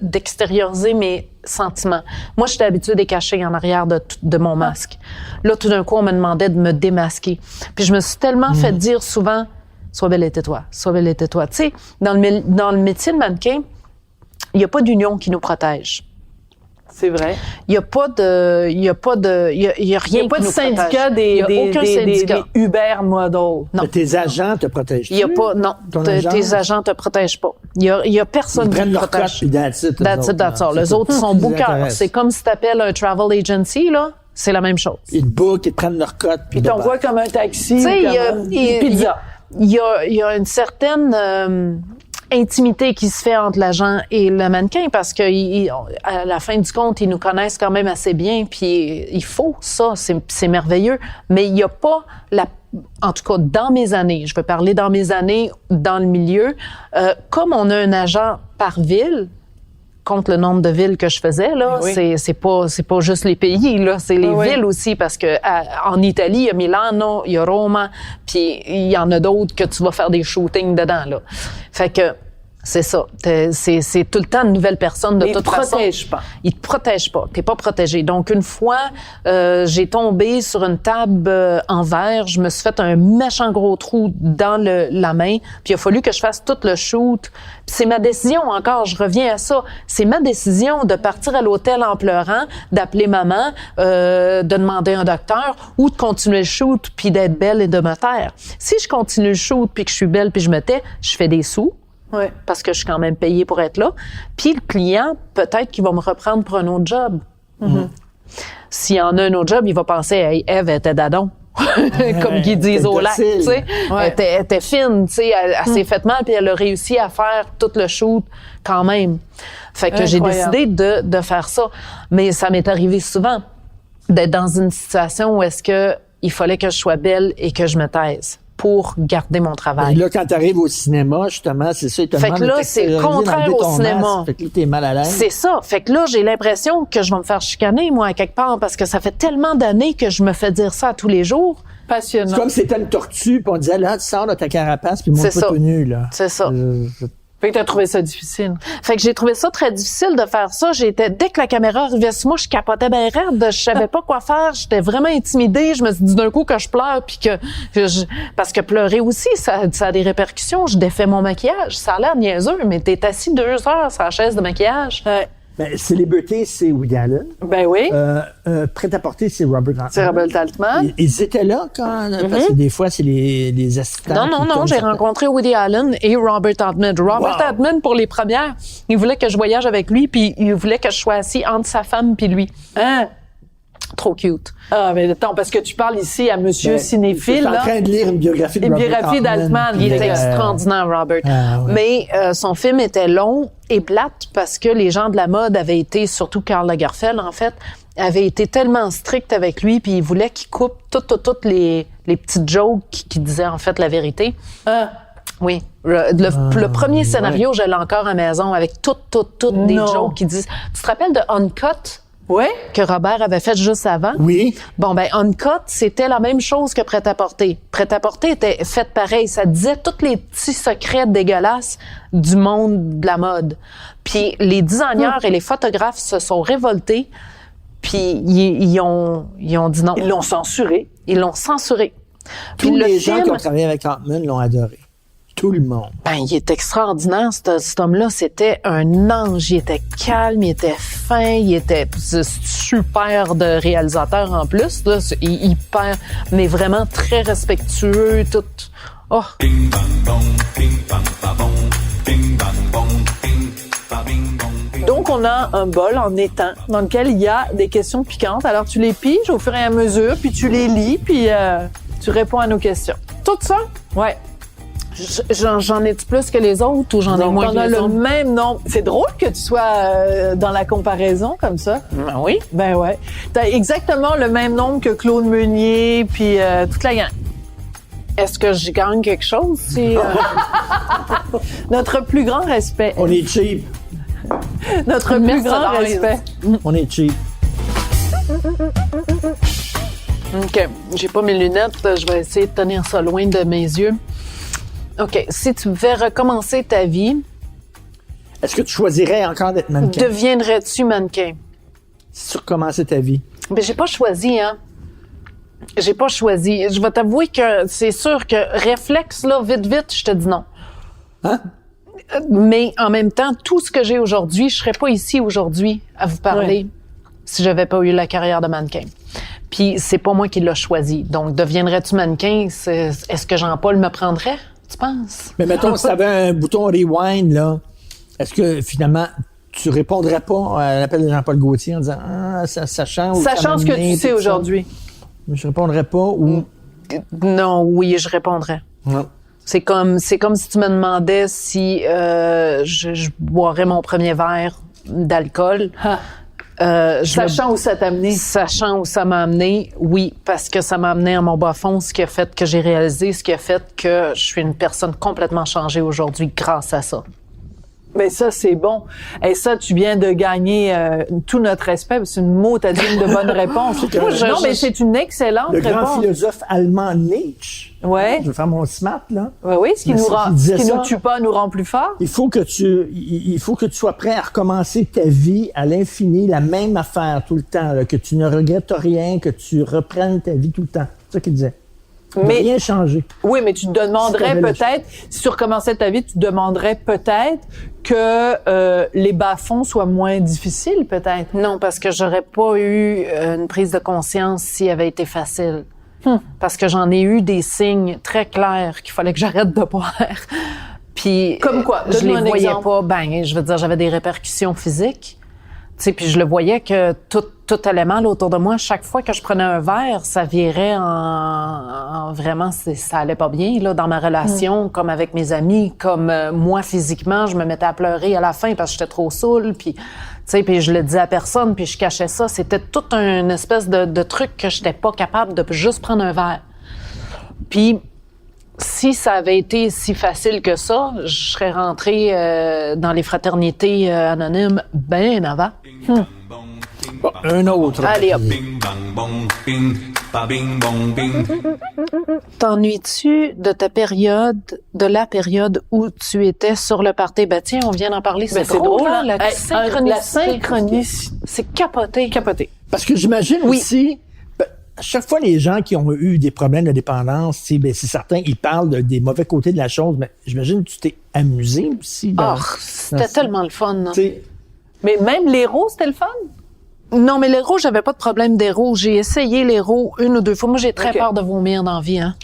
d'extérioriser mes sentiments. Moi, j'étais habituée de les cacher en arrière de mon masque. Là, tout d'un coup, on me demandait de me démasquer. Puis je me suis tellement fait dire souvent « Sois belle et tais-toi, sois belle et tais-toi ». Tu sais, dans le métier de mannequin, il y a pas d'union qui nous protège. C'est vrai. Il y a rien Il y a pas de syndicat des Uber model. Non. Mais tes agents te protègent-tu? Il y a pas, non. Tes agents te protègent pas. Il y a personne qui te protège. Ils prennent leur cote, puis that's all. Les autres sont bookers. C'est comme si t'appelles un travel agency, là. C'est la même chose. Ils te bookent, ils te prennent leur cote, puis ils t'envoient comme un taxi ou comme une pizza. Il y a une certaine intimité qui se fait entre l'agent et le mannequin parce que à la fin du compte, ils nous connaissent quand même assez bien, puis il faut ça, c'est merveilleux. Mais il n'y a pas en tout cas, dans mes années, je vais parler dans mes années dans le milieu, comme on a un agent par ville, contre le nombre de villes que je faisais, là, c'est pas juste les pays, là, c'est les villes aussi, parce que en Italie, il y a Milano, il y a Roma, puis il y en a d'autres que tu vas faire des shootings dedans, là. Fait que c'est ça. C'est tout le temps une nouvelle personne de toute façon. Ils te protègent pas. T'es pas protégé. Donc, une fois, j'ai tombé sur une table en verre. Je me suis fait un méchant gros trou dans la main. Puis il a fallu que je fasse tout le shoot. Puis c'est ma décision encore. Je reviens à ça. C'est ma décision de partir à l'hôtel en pleurant, d'appeler maman, de demander un docteur ou de continuer le shoot puis d'être belle et de me taire. Si je continue le shoot puis que je suis belle puis je me tais, je fais des sous. Ouais. Parce que je suis quand même payée pour être là. Puis le client, peut-être qu'il va me reprendre pour un autre job. Mm-hmm. S'il y en a un autre job, il va penser, hey, Ève était dadon. Comme qu'ils disent au lac, tu sais. Elle était fine, tu sais. Elle s'est fait mal, puis elle a réussi à faire tout le shoot quand même. Fait que j'ai décidé de faire ça. Mais ça m'est arrivé souvent d'être dans une situation où est-ce que il fallait que je sois belle et que je me taise pour garder mon travail. Et là, quand tu arrives au cinéma, justement, c'est ça, ils te demandent de là, c'est le contraire au cinéma. Fait que là, t'es mal à l'aise. C'est ça. Fait que là, j'ai l'impression que je vais me faire chicaner, moi, à quelque part, parce que ça fait tellement d'années que je me fais dire ça tous les jours. Passionnant. C'est comme si c'était une tortue, puis on disait, là, tu sors de ta carapace, puis montre pas tout nu, là. C'est ça. Fait que t'as trouvé ça difficile. Fait que j'ai trouvé ça très difficile de faire ça. Dès que la caméra arrivait sur moi, je capotais bien raide. Je savais pas quoi faire. J'étais vraiment intimidée. Je me suis dit d'un coup que je pleure puis parce que pleurer aussi, ça a des répercussions. Je défais mon maquillage. Ça a l'air niaiseux, mais t'es assis 2 heures sur la chaise de maquillage. Ben, Célébrité, c'est Woody Allen. Ben oui. Prêt-à-porter, c'est Robert Altman. C'est Robert Altman. Ils étaient là quand... Parce que des fois, c'est les assistants... Non, j'ai rencontré Woody Allen et Robert Altman. Robert Altman, pour les premières, il voulait que je voyage avec lui, puis il voulait que je sois assis entre sa femme puis lui. Hein? Trop cute. Ah, mais attends, parce que tu parles ici à monsieur cinéphile, je suis en train de lire une biographie d'Altman. Il est extraordinaire, Robert. Mais son film était long et plate parce que les gens de la mode avaient été, surtout Karl Lagerfeld, en fait, avait été tellement strict avec lui, puis il voulait qu'il coupe toutes les petites jokes qui disaient en fait la vérité. Oui. Le premier scénario, je l'ai encore à la maison avec toutes des jokes qui disent... Tu te rappelles de Uncut? Oui. Que Robert avait fait juste avant? Oui. Bon, ben, Uncut, c'était la même chose que Prêt-à-porter. Prêt-à-porter était fait pareil. Ça disait tous les petits secrets dégueulasses du monde de la mode. Puis les designers et les photographes se sont révoltés, puis ils ont dit non. Ils l'ont censuré. Ils l'ont censuré. Tous les gens qui ont travaillé avec Altman l'ont adoré. Tout le monde. Ben, il est extraordinaire, cet homme-là. C'était un ange. Il était calme, il était fin, il était super de réalisateur en plus, là. Hyper, mais vraiment très respectueux, tout. Oh. Donc, on a un bol en étang dans lequel il y a des questions piquantes. Alors, tu les piges au fur et à mesure, puis tu les lis, puis tu réponds à nos questions. Tout ça? Ouais. J'en ai-tu plus que les autres ou j'en ai moins que les autres? On a le même nombre. C'est drôle que tu sois dans la comparaison comme ça. Ben oui. Ben ouais. T'as exactement le même nombre que Claude Meunier puis toute la gang. Est-ce que je gagne quelque chose? Notre plus grand respect. On est cheap. Notre plus grand respect. On est cheap. OK. J'ai pas mes lunettes. Je vais essayer de tenir ça loin de mes yeux. OK. Si tu devais recommencer ta vie... Est-ce que tu choisirais encore d'être mannequin? Deviendrais-tu mannequin? Si tu recommençais ta vie. Ben, j'ai pas choisi, hein. J'ai pas choisi. Je vais t'avouer que c'est sûr que réflexe, là, vite, je te dis non. Hein? Mais en même temps, tout ce que j'ai aujourd'hui, je serais pas ici aujourd'hui à vous parler si j'avais pas eu la carrière de mannequin. Puis c'est pas moi qui l'ai choisi. Donc, deviendrais-tu mannequin? Est-ce que Jean-Paul me prendrait? Tu penses? Mais mettons, si tu avais un bouton rewind, là, est-ce que finalement, tu répondrais pas à l'appel de Jean-Paul Gaultier en disant sachant ce que tu sais aujourd'hui? Je répondrais pas ou. Non, oui, je répondrais. Non. C'est comme si tu me demandais si je boirais mon premier verre d'alcool. Sachant où ça t'a amené. Sachant où ça m'a amené, oui, parce que ça m'a amené à mon bas fond, ce qui a fait que j'ai réalisé, ce qui a fait que je suis une personne complètement changée aujourd'hui grâce à ça. Ben ça, c'est bon. Et ça, tu viens de gagner tout notre respect. C'est une motadine de bonne réponse. Non, mais c'est une excellente réponse. Le grand philosophe allemand Nietzsche. Ouais. Je vais faire mon smart, là. Oui, ce qui nous tue pas nous rend plus fort. Il faut que tu sois prêt à recommencer ta vie à l'infini, la même affaire tout le temps, là, que tu ne regrettes rien, que tu reprennes ta vie tout le temps. C'est ça qu'il disait. Mais rien changer. Oui, mais tu te demanderais peut-être, si tu recommençais ta vie, tu te demanderais peut-être que les bas-fonds soient moins difficiles, peut-être. Non, parce que j'aurais pas eu une prise de conscience s'il avait été facile. Parce que j'en ai eu des signes très clairs qu'il fallait que j'arrête de boire. Puis comme quoi? Je les voyais pas. Ben, je veux dire, j'avais des répercussions physiques. Tu sais, puis je le voyais que tout allait mal autour de moi. Chaque fois que je prenais un verre, ça virait en vraiment, ça allait pas bien là dans ma relation, comme avec mes amis, comme moi physiquement, je me mettais à pleurer à la fin parce que j'étais trop saoule. Puis, tu sais, puis je le disais à personne, puis je cachais ça. C'était tout une espèce de truc que j'étais pas capable de juste prendre un verre. Puis si ça avait été si facile que ça, je serais rentrée dans les fraternités anonymes bien avant. Bon, un autre. Allez, hop. T'ennuies-tu de la période où tu étais sur le party? Ben tiens, on vient d'en parler, c'est drôle, hein? La synchronicité. C'est capoté. Parce que j'imagine aussi... À chaque fois, les gens qui ont eu des problèmes de dépendance, c'est certain, ils parlent des mauvais côtés de la chose, mais j'imagine que tu t'es amusé aussi. C'était tellement le fun. Mais même l'héros, c'était le fun? Non, mais l'héros, j'avais pas de problème d'héros. J'ai essayé l'héros une ou deux fois. Moi, j'ai très peur de vomir dans la vie. Hein.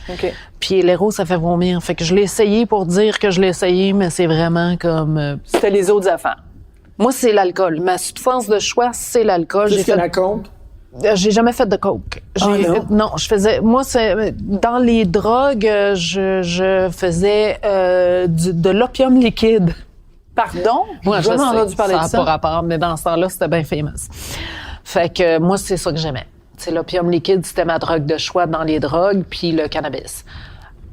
Puis l'héros, ça fait vomir. Fait que je l'ai essayé pour dire que je l'ai essayé, mais c'est vraiment comme... C'était les autres affaires. Moi, c'est l'alcool. Ma substance de choix, c'est l'alcool. Plus que la coke? J'ai jamais fait de coke. Non, je faisais... Moi, dans les drogues, je faisais de l'opium liquide. Pardon? Moi, j'ai jamais entendu parler de ça. Ça n'a pas rapport, mais dans ce temps-là, c'était bien famous. Fait que moi, c'est ça que j'aimais. C'est l'opium liquide, c'était ma drogue de choix dans les drogues, puis le cannabis.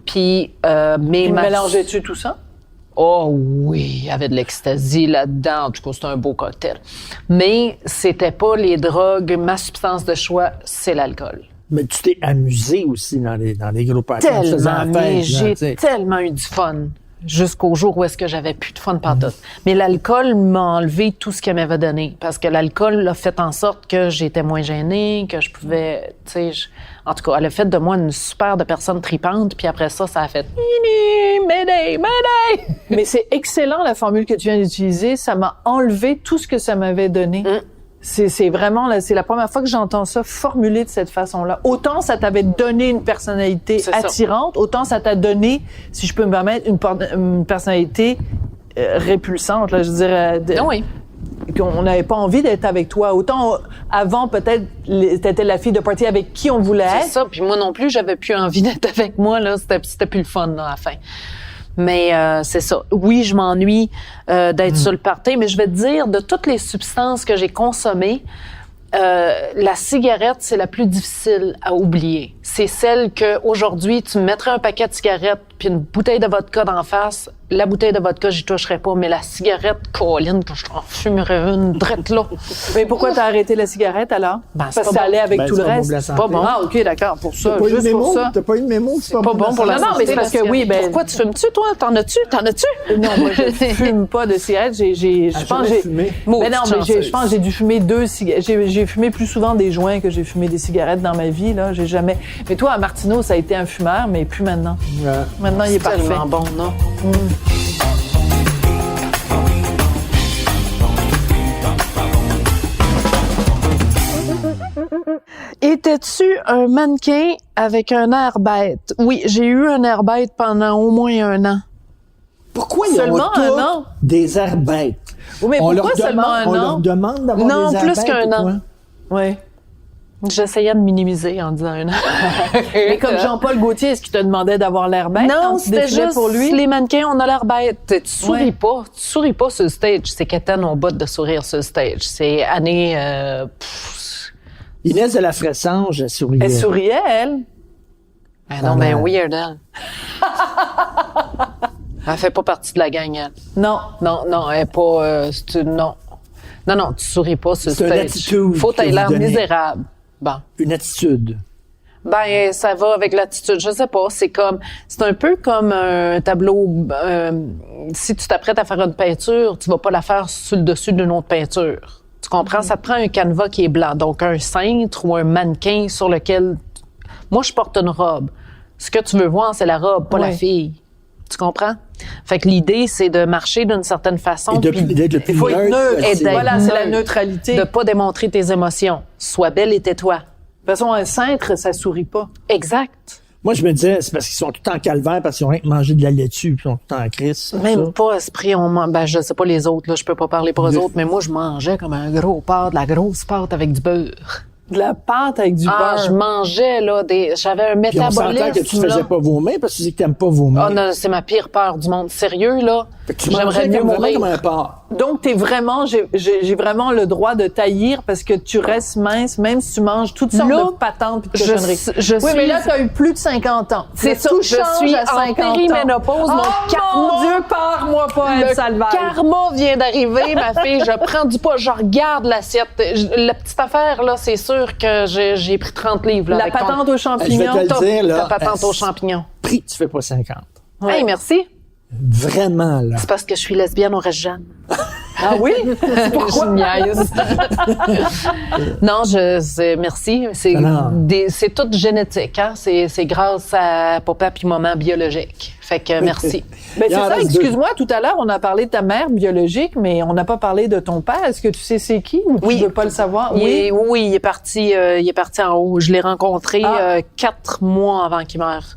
Puis, mélangeais-tu tout ça? Oh oui, il y avait de l'ecstasy là-dedans. En tout cas, c'était un beau cocktail. Mais c'était pas les drogues. Ma substance de choix, c'est l'alcool. Mais tu t'es amusé aussi dans les gros parties. J'ai tellement eu du fun. Jusqu'au jour où est-ce que j'avais plus de fun pantoute. Mais l'alcool m'a enlevé tout ce qu'elle m'avait donné. Parce que l'alcool a fait en sorte que j'étais moins gênée, que je pouvais, en tout cas, elle a fait de moi une super de personne tripante. Puis après ça, ça a fait Mayday, Mayday! Mais c'est excellent la formule que tu viens d'utiliser. Ça m'a enlevé tout ce que ça m'avait donné. C'est vraiment, là, c'est la première fois que j'entends ça formulé de cette façon-là. Autant ça t'avait donné une personnalité attirante, autant ça t'a donné, si je peux me permettre, une personnalité répulsante, là, je dirais. Oui. Qu'on n'avait pas envie d'être avec toi. Autant avant, peut-être, t'étais la fille de party avec qui on voulait être. C'est ça. Puis moi non plus, j'avais plus envie d'être avec moi, là. C'était plus le fun, là, à la fin. Mais c'est ça. Oui, je m'ennuie d'être sur le party, mais je vais te dire, de toutes les substances que j'ai consommées, la cigarette, c'est la plus difficile à oublier. C'est celle que aujourd'hui, tu me mettrais un paquet de cigarettes puis une bouteille de vodka d'en face. La bouteille de vodka, j'y toucherais pas, mais la cigarette, Colline, que je t'en fumerais une drette là. Mais pourquoi t'as arrêté la cigarette alors? Ben, parce que ça allait avec tout le reste. C'est pas bon. Ah, OK, d'accord, pour ça. Juste pour ça. T'as pas eu de mémo? C'est pas bon pour la santé. Non, mais c'est parce que oui, ben. Pourquoi tu fumes-tu, toi? T'en as-tu? Non, moi, je fume pas de cigarettes. Je pense que fumé. Mais non, mais je pense que j'ai dû fumer 2 cigarettes. J'ai fumé plus souvent des joints que j'ai fumé des cigarettes dans ma vie, là. J'ai jamais. Mais toi, à Martineau, ça a été un fumeur, mais plus maintenant. Ouais. Maintenant, il est parfait. Tellement bon, non? Étais-tu un mannequin avec un air bête? Oui, j'ai eu un air bête pendant au moins 1 an. Pourquoi il y Seulement a 1 an? Des airs bêtes? Oui, mais pourquoi seulement 1 an? On leur demande d'avoir Non, des airs plus bêtes qu'un ou quoi? an. Oui. J'essayais de minimiser en disant 1 an. Mais comme Jean-Paul Gaultier, est-ce qu'il te demandait d'avoir l'air bête? Non, quand tu c'était défilais juste pour lui? les mannequins, on a l'air bête. Tu souris pas. Tu souris pas sur le stage. C'est qu'Étienne, on botte de sourire sur le stage. C'est année... Inès de la Fressange, elle souriait. Elle souriait, elle? Ben non, ben weird, elle. Elle fait pas partie de la gang, elle. Non. Non, elle est pas... non. Non, tu souris pas sur le stage. C'est une attitude Faut que avoir l'air vous donnez. misérable. Bon. Une attitude. Ben, ça va avec l'attitude. Je sais pas. C'est un peu comme un tableau. Si tu t'apprêtes à faire une peinture, tu vas pas la faire sur le dessus d'une autre peinture. Tu comprends? Ça te prend un canevas qui est blanc. Donc, un cintre ou un mannequin sur lequel... Moi, je porte une robe. Ce que tu veux voir, c'est la robe, pas la fille. Tu comprends? Fait que l'idée, c'est de marcher d'une certaine façon. D'être le plus faut être neutre. Voilà, c'est la neutre. neutralité. De pas démontrer tes émotions. Sois belle et tais-toi. De toute façon, un cintre, ça sourit pas. Exact. Moi, je me disais, c'est parce qu'ils sont tout en calvaire, parce qu'ils ont rien que mangé de la laitue, puis ils sont tout en crise. Même pas esprit, ben, je sais pas les autres, là, je peux pas parler pour eux autres, mais moi, je mangeais comme un gros pâte, de la grosse pâte avec du beurre. De la pâte avec du beurre. Je mangeais, là, j'avais un Puis on métabolisme. s'entend que tu ne faisais pas vomir, parce que tu dis que t'aimes pas vomir. Oh non, c'est ma pire peur du monde. Sérieux, là. Fait que tu J'aimerais mieux mourir. comme un porc. Donc, t'es vraiment, j'ai vraiment le droit de taillir parce que tu restes mince, même si tu manges toutes sortes de patentes pis de cochonneries. Oui, mais là, t'as eu plus de 50 ans. C'est ça, tout je change suis à 50 en périménopause. ans. Mon Dieu, pars-moi pas, le Salvaire. karma vient d'arriver, ma fille. Je prends du poids, je regarde l'assiette. La petite affaire, là, c'est sûr que j'ai pris 30 livres. Là, La avec patente aux champignons. Je vais te le dire, là. Ta patente aux champignons. Prix, tu fais pas 50. Ouais. Hey, merci. Vraiment, là. C'est parce que je suis lesbienne, on reste jeune. Ah oui? Pourquoi? Je niaise. Non, merci. C'est tout génétique, hein. C'est grâce à papa puis maman biologique. Fait que merci. Ben, c'est ça, excuse-moi, tout à l'heure, on a parlé de ta mère biologique, mais on n'a pas parlé de ton père. Est-ce que tu sais c'est qui ou tu veux pas le savoir? Oui, il est parti en haut. Je l'ai rencontré 4 mois avant qu'il meure.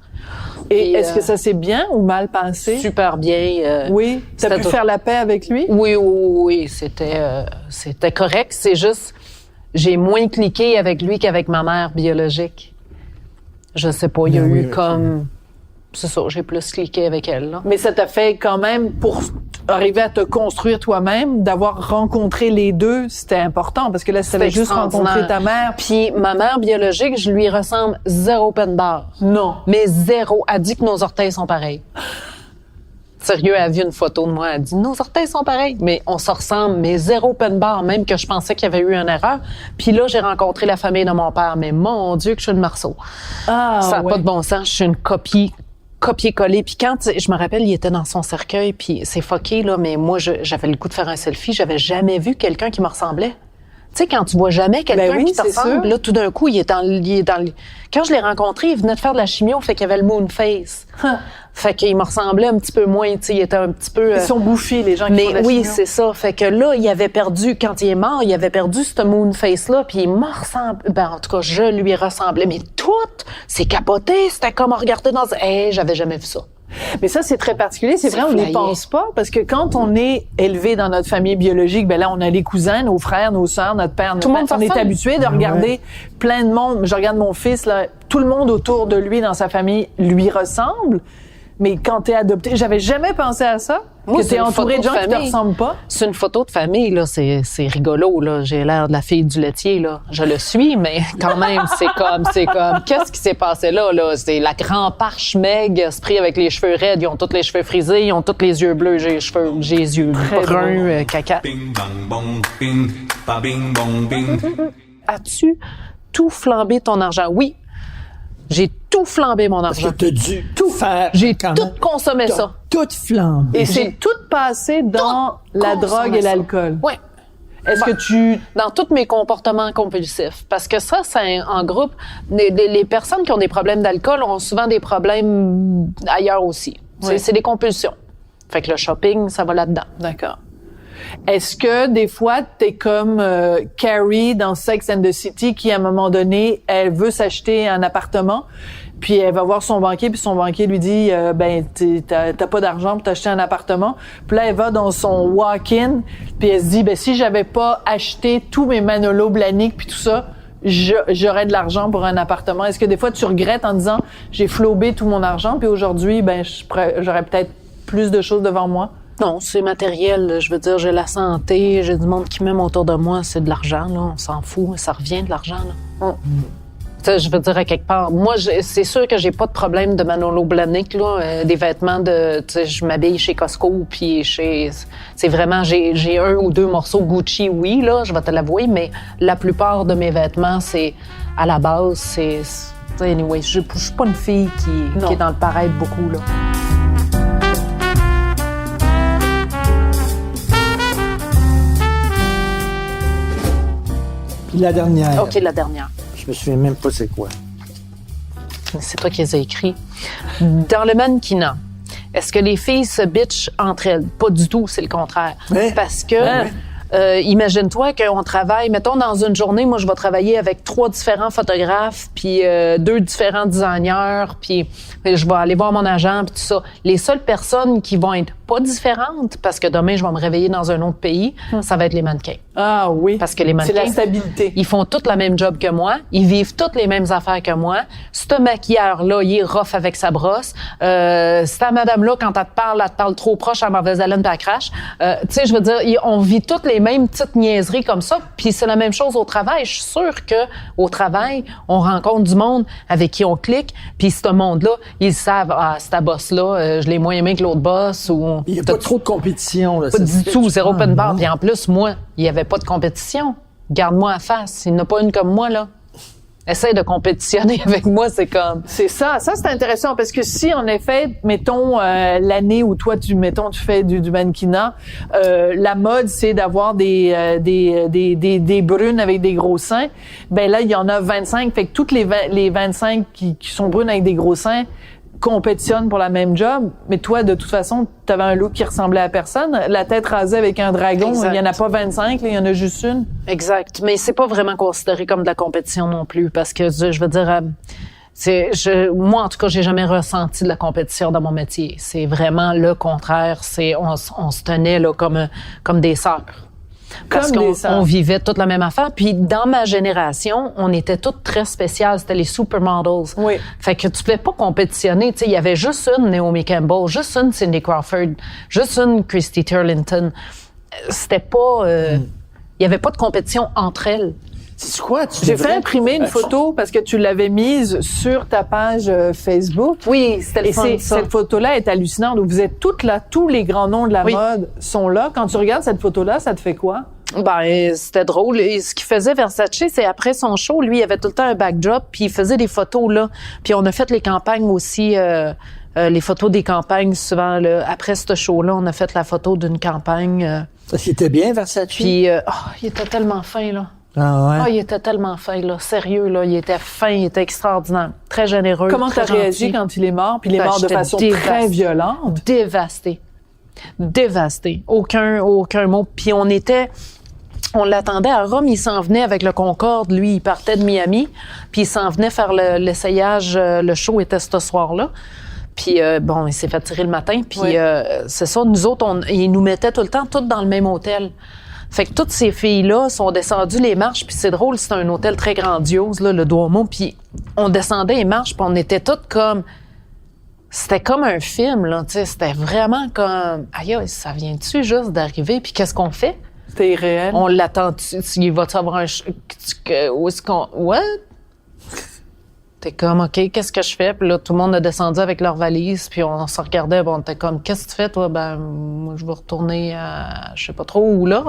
Et est-ce que ça s'est bien ou mal passé? Super bien. Oui. T'as pu faire la paix avec lui? Oui. C'était correct. C'est juste, j'ai moins cliqué avec lui qu'avec ma mère biologique. Je sais pas, il y a eu comme... C'est ça, j'ai plus cliqué avec elle, là. Mais ça t'a fait quand même, arrivé à te construire toi-même, d'avoir rencontré les deux, c'était important parce que là, si t'avais juste rencontré ta mère. Puis ma mère biologique, je lui ressemble 0 open bar. Non. Mais 0. Elle dit que nos orteils sont pareils. Sérieux, elle a vu une photo de moi, elle dit « Nos orteils sont pareils. » Mais on se ressemble, mais 0 open bar, même que je pensais qu'il y avait eu une erreur. Puis là, j'ai rencontré la famille de mon père, mais mon Dieu que je suis une Marceau. Ah, ça n'a pas de bon sens, je suis une copier-coller. Puis quand, je me rappelle, il était dans son cercueil, puis c'est fucké, là, mais moi, j'avais le goût de faire un selfie. J'avais jamais vu quelqu'un qui me ressemblait. Tu sais, quand tu vois jamais quelqu'un qui te ressemble, là, tout d'un coup, il est dans le... Quand je l'ai rencontré, il venait de faire de la chimio, fait qu'il avait le moon face. Fait qu'il me ressemblait un petit peu moins, tu sais, il était un petit peu... Ils sont bouffis, les gens qui font de la chimio. Oui, c'est ça. Fait que là, il avait perdu, quand il est mort, il avait perdu ce moon face-là, puis il me ressemble... Ben, en tout cas, je lui ressemblais. Mais tout, c'est capoté, c'était comme regarder dans... j'avais jamais vu ça. Mais ça, c'est très particulier. C'est vrai, on n'y pense pas, parce que quand on est élevé dans notre famille biologique, ben là, on a les cousins, nos frères, nos sœurs, notre père, notre mère. On est habitué de regarder plein de monde. Je regarde mon fils, là, tout le monde autour de lui, dans sa famille, lui ressemble. Mais quand t'es adopté, j'avais jamais pensé à ça. Moi, que t'es entouré de gens qui te ressemblent pas. C'est une photo de famille, là. C'est rigolo, là. J'ai l'air de la fille du laitier, là. Je le suis, mais quand même, c'est comme. Qu'est-ce qui s'est passé là? C'est la grand-parche Meg, se pris avec les cheveux raides. Ils ont tous les cheveux frisés. Ils ont tous les yeux bleus. J'ai les yeux bruns, caca. As-tu tout flambé ton argent? Oui. J'ai tout flambé mon argent. Parce que t'as dû tout faire. J'ai tout consommé ça. Tout flambé. Et c'est tout passé dans la drogue et l'alcool. Oui. Est-ce que dans tous mes comportements compulsifs, parce que ça, c'est en groupe, les personnes qui ont des problèmes d'alcool ont souvent des problèmes ailleurs aussi. Oui. C'est des compulsions. Fait que le shopping, ça va là-dedans. D'accord. Est-ce que des fois t'es comme Carrie dans Sex and the City qui à un moment donné elle veut s'acheter un appartement puis elle va voir son banquier puis son banquier lui dit ben t'as pas d'argent pour t'acheter un appartement, puis là elle va dans son walk-in puis elle se dit ben si j'avais pas acheté tous mes Manolo Blahnik puis tout ça j'aurais de l'argent pour un appartement. Est-ce que des fois tu regrettes en disant j'ai flobé tout mon argent puis aujourd'hui ben j'aurais peut-être plus de choses devant moi? Non, c'est matériel. Je veux dire, j'ai la santé, j'ai du monde qui m'aime autour de moi. C'est de l'argent, là. On s'en fout. Ça revient de l'argent, là. Je veux dire, à quelque part, moi, c'est sûr que j'ai pas de problème de Manolo Blahnik, là. Des vêtements je m'habille chez Costco, puis c'est vraiment, j'ai 1 ou 2 morceaux Gucci, oui, là, je vais te l'avouer, mais la plupart de mes vêtements, c'est, à la base, anyway, je suis pas une fille qui est dans le paraître beaucoup, là. La dernière. OK, la dernière. Je me souviens même pas c'est quoi. C'est toi qui les as écrits. Dans le mannequinat, est-ce que les filles se bitchent entre elles? Pas du tout, c'est le contraire. Parce que, imagine-toi qu'on travaille, mettons dans une journée, moi je vais travailler avec 3 différents photographes, puis 2 différents designers, puis je vais aller voir mon agent, puis tout ça. Les seules personnes qui vont être pas différentes, parce que demain je vais me réveiller dans un autre pays, ça va être les mannequins. Ah oui. Parce que les mannequins, c'est la stabilité. Ils font tous la même job que moi, ils vivent toutes les mêmes affaires que moi. Ce maquilleur-là, il est rough avec sa brosse. Cette madame-là, quand elle te parle trop proche à mauvaise haleine puis elle crache. Tu sais, je veux dire, on vit toutes les mêmes petites niaiseries comme ça, puis c'est la même chose au travail. Je suis sûre que au travail, on rencontre du monde avec qui on clique, puis ce monde-là, ils savent, c'est ta boss-là, je l'ai moins aimé que l'autre boss, ou... Il n'y a pas trop de compétition. Là, pas du tout, 0 open bar. Puis en plus, moi, il n'y avait pas de compétition. Garde-moi à face. Il n'y en a pas une comme moi, là. Essaye de compétitionner avec moi, c'est comme... C'est ça. Ça, c'est intéressant parce que si, en effet, mettons, l'année où toi, tu fais du mannequinat, la mode, c'est d'avoir des brunes avec des gros seins. Ben là, il y en a 25. Fait que toutes les 25 qui sont brunes avec des gros seins compétitionnent pour la même job, mais toi, de toute façon, t'avais un look qui ressemblait à personne. La tête rasée avec un dragon, exact. Il y en a pas 25, là, il y en a juste une. Exact. Mais c'est pas vraiment considéré comme de la compétition non plus, parce que, je veux dire, moi, en tout cas, j'ai jamais ressenti de la compétition dans mon métier. C'est vraiment le contraire. On se tenait, là, comme des sœurs. Parce qu'on vivait toute la même affaire. Puis dans ma génération, on était toutes très spéciales. C'était les supermodels. Oui. Fait que tu pouvais pas compétitionner. Tu sais, il y avait juste une Naomi Campbell, juste une Cindy Crawford, juste une Christy Turlington. C'était pas... il y avait pas de compétition entre elles. C'est quoi? J'ai fait imprimer une photo parce que tu l'avais mise sur ta page Facebook. Oui, c'était le fun, ça. Cette photo-là est hallucinante. Vous êtes toutes là, tous les grands noms de la mode sont là. Quand tu regardes cette photo-là, ça te fait quoi? Ben, c'était drôle. Et ce qu'il faisait Versace, c'est après son show, lui, il avait tout le temps un backdrop, puis il faisait des photos là. Puis on a fait les campagnes aussi, les photos des campagnes souvent. Là, après ce show-là, on a fait la photo d'une campagne. C'était bien, Versace? Puis, il était tellement fin, là. Ah ouais? Ah, il était tellement fin, là. Sérieux, là. Il était fin, il était extraordinaire. Très généreux. Comment t'as réagi quand il est mort? Puis il est mort de façon très violente. Dévasté. Aucun mot. Puis on l'attendait à Rome, il s'en venait avec le Concorde. Lui, il partait de Miami, puis il s'en venait faire l'essayage. Le show était ce soir-là. Puis, il s'est fait tirer le matin. Puis, c'est ça, nous autres, ils nous mettaient tout le temps toutes dans le même hôtel. Fait que toutes ces filles-là sont descendues les marches, puis c'est drôle, c'était un hôtel très grandiose, là, le Duomo, puis on descendait les marches, puis on était toutes comme... C'était comme un film, là, tu sais, c'était vraiment comme... Aïe, ça vient-tu juste d'arriver, puis qu'est-ce qu'on fait? C'était irréel. On l'attend-tu? Il va-tu avoir un... Où est-ce qu'on... What? T'es comme, OK, qu'est-ce que je fais? Puis là, tout le monde a descendu avec leurs valises, puis on se regardait, on était comme, qu'est-ce que tu fais, toi? Ben, moi, je vais retourner à, je sais pas trop où, là.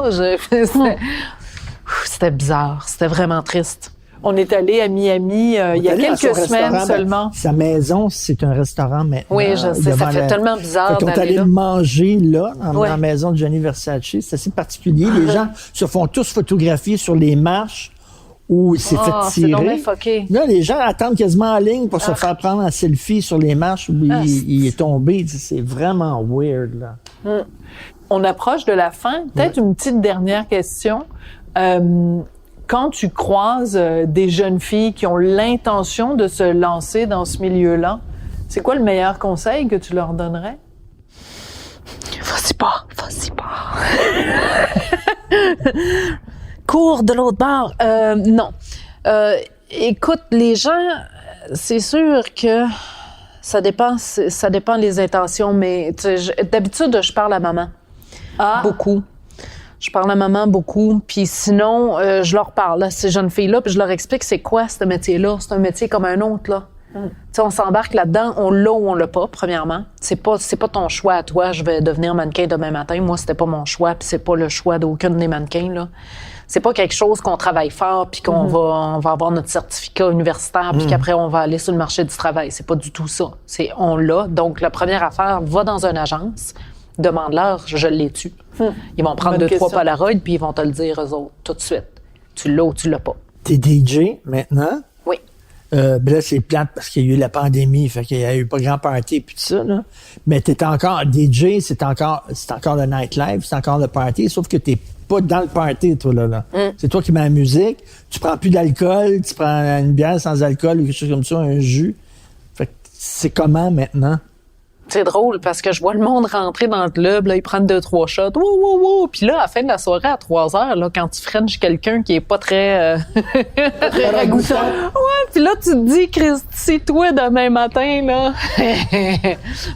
C'était bizarre. C'était vraiment triste. On est allé à Miami il y a quelques semaines seulement. Sa maison, c'est un restaurant maintenant. Oui, je sais, ça fait tellement bizarre d'aller là. On est allé manger là, dans la maison de Gianni Versace. C'est assez particulier. Les gens se font tous photographier sur les marches où il s'est fait tirer. Là, les gens attendent quasiment en ligne pour se faire prendre un selfie sur les marches où il est tombé. C'est vraiment weird, là. On approche de la fin. Peut-être une petite dernière question. Quand tu croises des jeunes filles qui ont l'intention de se lancer dans ce milieu-là, c'est quoi le meilleur conseil que tu leur donnerais? Vas-y pas. Cours de l'autre bord. Non. Écoute, les gens, c'est sûr que ça dépend des intentions, mais d'habitude, je parle à maman. Beaucoup. Je parle à maman beaucoup, puis sinon, je leur parle à ces jeunes filles-là, puis je leur explique c'est quoi ce métier-là. C'est un métier comme un autre, là. Tu sais, on s'embarque là-dedans, on l'a ou on l'a pas, premièrement. C'est pas ton choix à toi, je vais devenir mannequin demain matin. Moi, c'était pas mon choix, puis c'est pas le choix d'aucune des mannequins, là. C'est pas quelque chose qu'on travaille fort, puis qu'on on va avoir notre certificat universitaire, puis qu'après, on va aller sur le marché du travail. C'est pas du tout ça. C'est on l'a. Donc, la première affaire, va dans une agence, demande-leur, je l'ai-tu. Ils vont prendre 2-3 Polaroids, puis ils vont te le dire, eux autres, tout de suite. Tu l'as ou tu l'as pas. T'es DJ maintenant? Oui. Là, c'est plate parce qu'il y a eu la pandémie, fait qu'il y a eu pas grand party puis tout ça, là. Mais t'es encore DJ, c'est encore le nightlife, c'est encore le party, sauf que t'es pas dans le party, toi, là. C'est toi qui mets la musique, tu prends plus d'alcool, tu prends une bière sans alcool ou quelque chose comme ça, un jus. Fait que c'est comment maintenant? C'est drôle parce que je vois le monde rentrer dans le club, là, ils prennent 2-3 shots, wow. Puis là, à la fin de la soirée, à 3 heures, là, quand tu frenches quelqu'un qui est pas très ragoûtant. Ouais, puis là, tu te dis, Christy, toi, demain matin, là.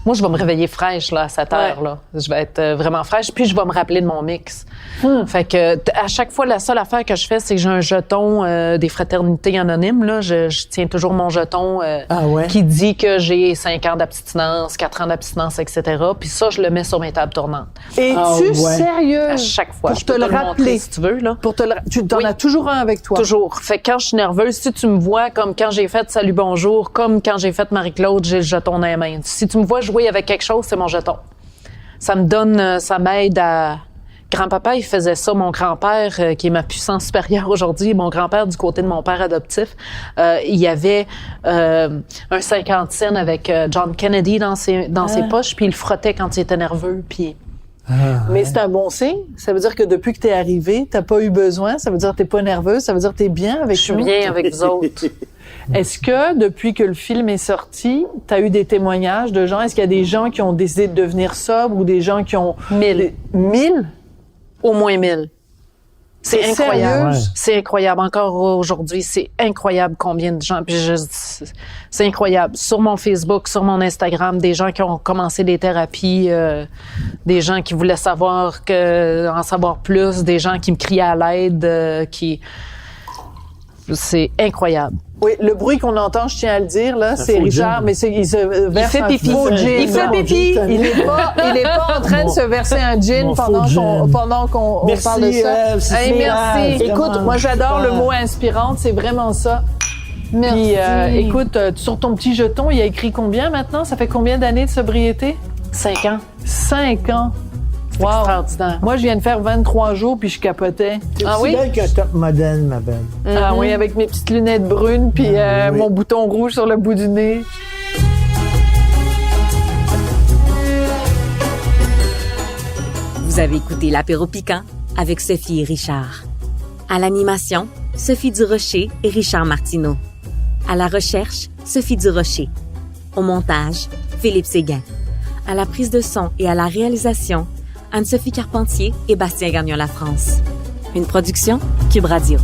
Moi, je vais me réveiller fraîche, là, à 7 heures, là. Je vais être vraiment fraîche, puis je vais me rappeler de mon mix. Fait que, à chaque fois, la seule affaire que je fais, c'est que j'ai un jeton des fraternités anonymes, là. Je tiens toujours mon jeton qui dit que j'ai 5 ans d'abstinence, 4 ans d'abstinence, etc. Puis ça, je le mets sur mes tables tournantes. Es-tu sérieux? À chaque fois. Pour te le rappeler. Si tu veux, là. Tu en as toujours un avec toi? Toujours. Fait que quand je suis nerveuse, si tu me vois comme quand j'ai fait Salut Bonjour, comme quand j'ai fait Marie-Claude, j'ai le jeton dans les mains. Si tu me vois jouer avec quelque chose, c'est mon jeton. Ça me donne, ça m'aide à... Grand-papa, il faisait ça. Mon grand-père, qui est ma puissance supérieure aujourd'hui, mon grand-père du côté de mon père adoptif, il y avait un 50 cents avec John Kennedy dans ses poches, puis il le frottait quand il était nerveux, puis... Mais c'est un bon signe. Ça veut dire que depuis que t'es arrivé, t'as pas eu besoin. Ça veut dire que t'es pas nerveuse. Ça veut dire que t'es bien avec nous. Je suis bien avec vous autres. Est-ce que, depuis que le film est sorti, t'as eu des témoignages de gens? Est-ce qu'il y a des gens qui ont décidé de devenir sobres ou des gens qui ont... 1000. 1000? Au moins 1000. C'est incroyable. Ouais. C'est incroyable. Encore aujourd'hui, c'est incroyable combien de gens. Puis c'est incroyable. Sur mon Facebook, sur mon Instagram, des gens qui ont commencé des thérapies, des gens qui voulaient en savoir plus, des gens qui me criaient à l'aide, C'est incroyable. Oui, le bruit qu'on entend, je tiens à le dire, là, c'est Richard, mais il se verse un faux gin. Il fait pipi. Il est pas en train de se verser un gin pendant qu'on parle de ça. Hey, merci. Écoute, moi, j'adore le mot inspirante, c'est vraiment ça. Merci. Puis, écoute, sur ton petit jeton, il y a écrit combien maintenant? Ça fait combien d'années de sobriété? 5 ans. 5 ans. Wow. Extraordinaire. Moi, je viens de faire 23 jours, puis je capotais. T'es aussi belle qu'un top modèle, ma belle. Ah oui, avec mes petites lunettes brunes, puis mon bouton rouge sur le bout du nez. Vous avez écouté l'Apéro piquant avec Sophie et Richard. À l'animation, Sophie Durocher et Richard Martineau. À la recherche, Sophie Durocher. Au montage, Philippe Séguin. À la prise de son et à la réalisation, Anne-Sophie Carpentier et Bastien Gagnon-Lafrance. Une production Cube Radio.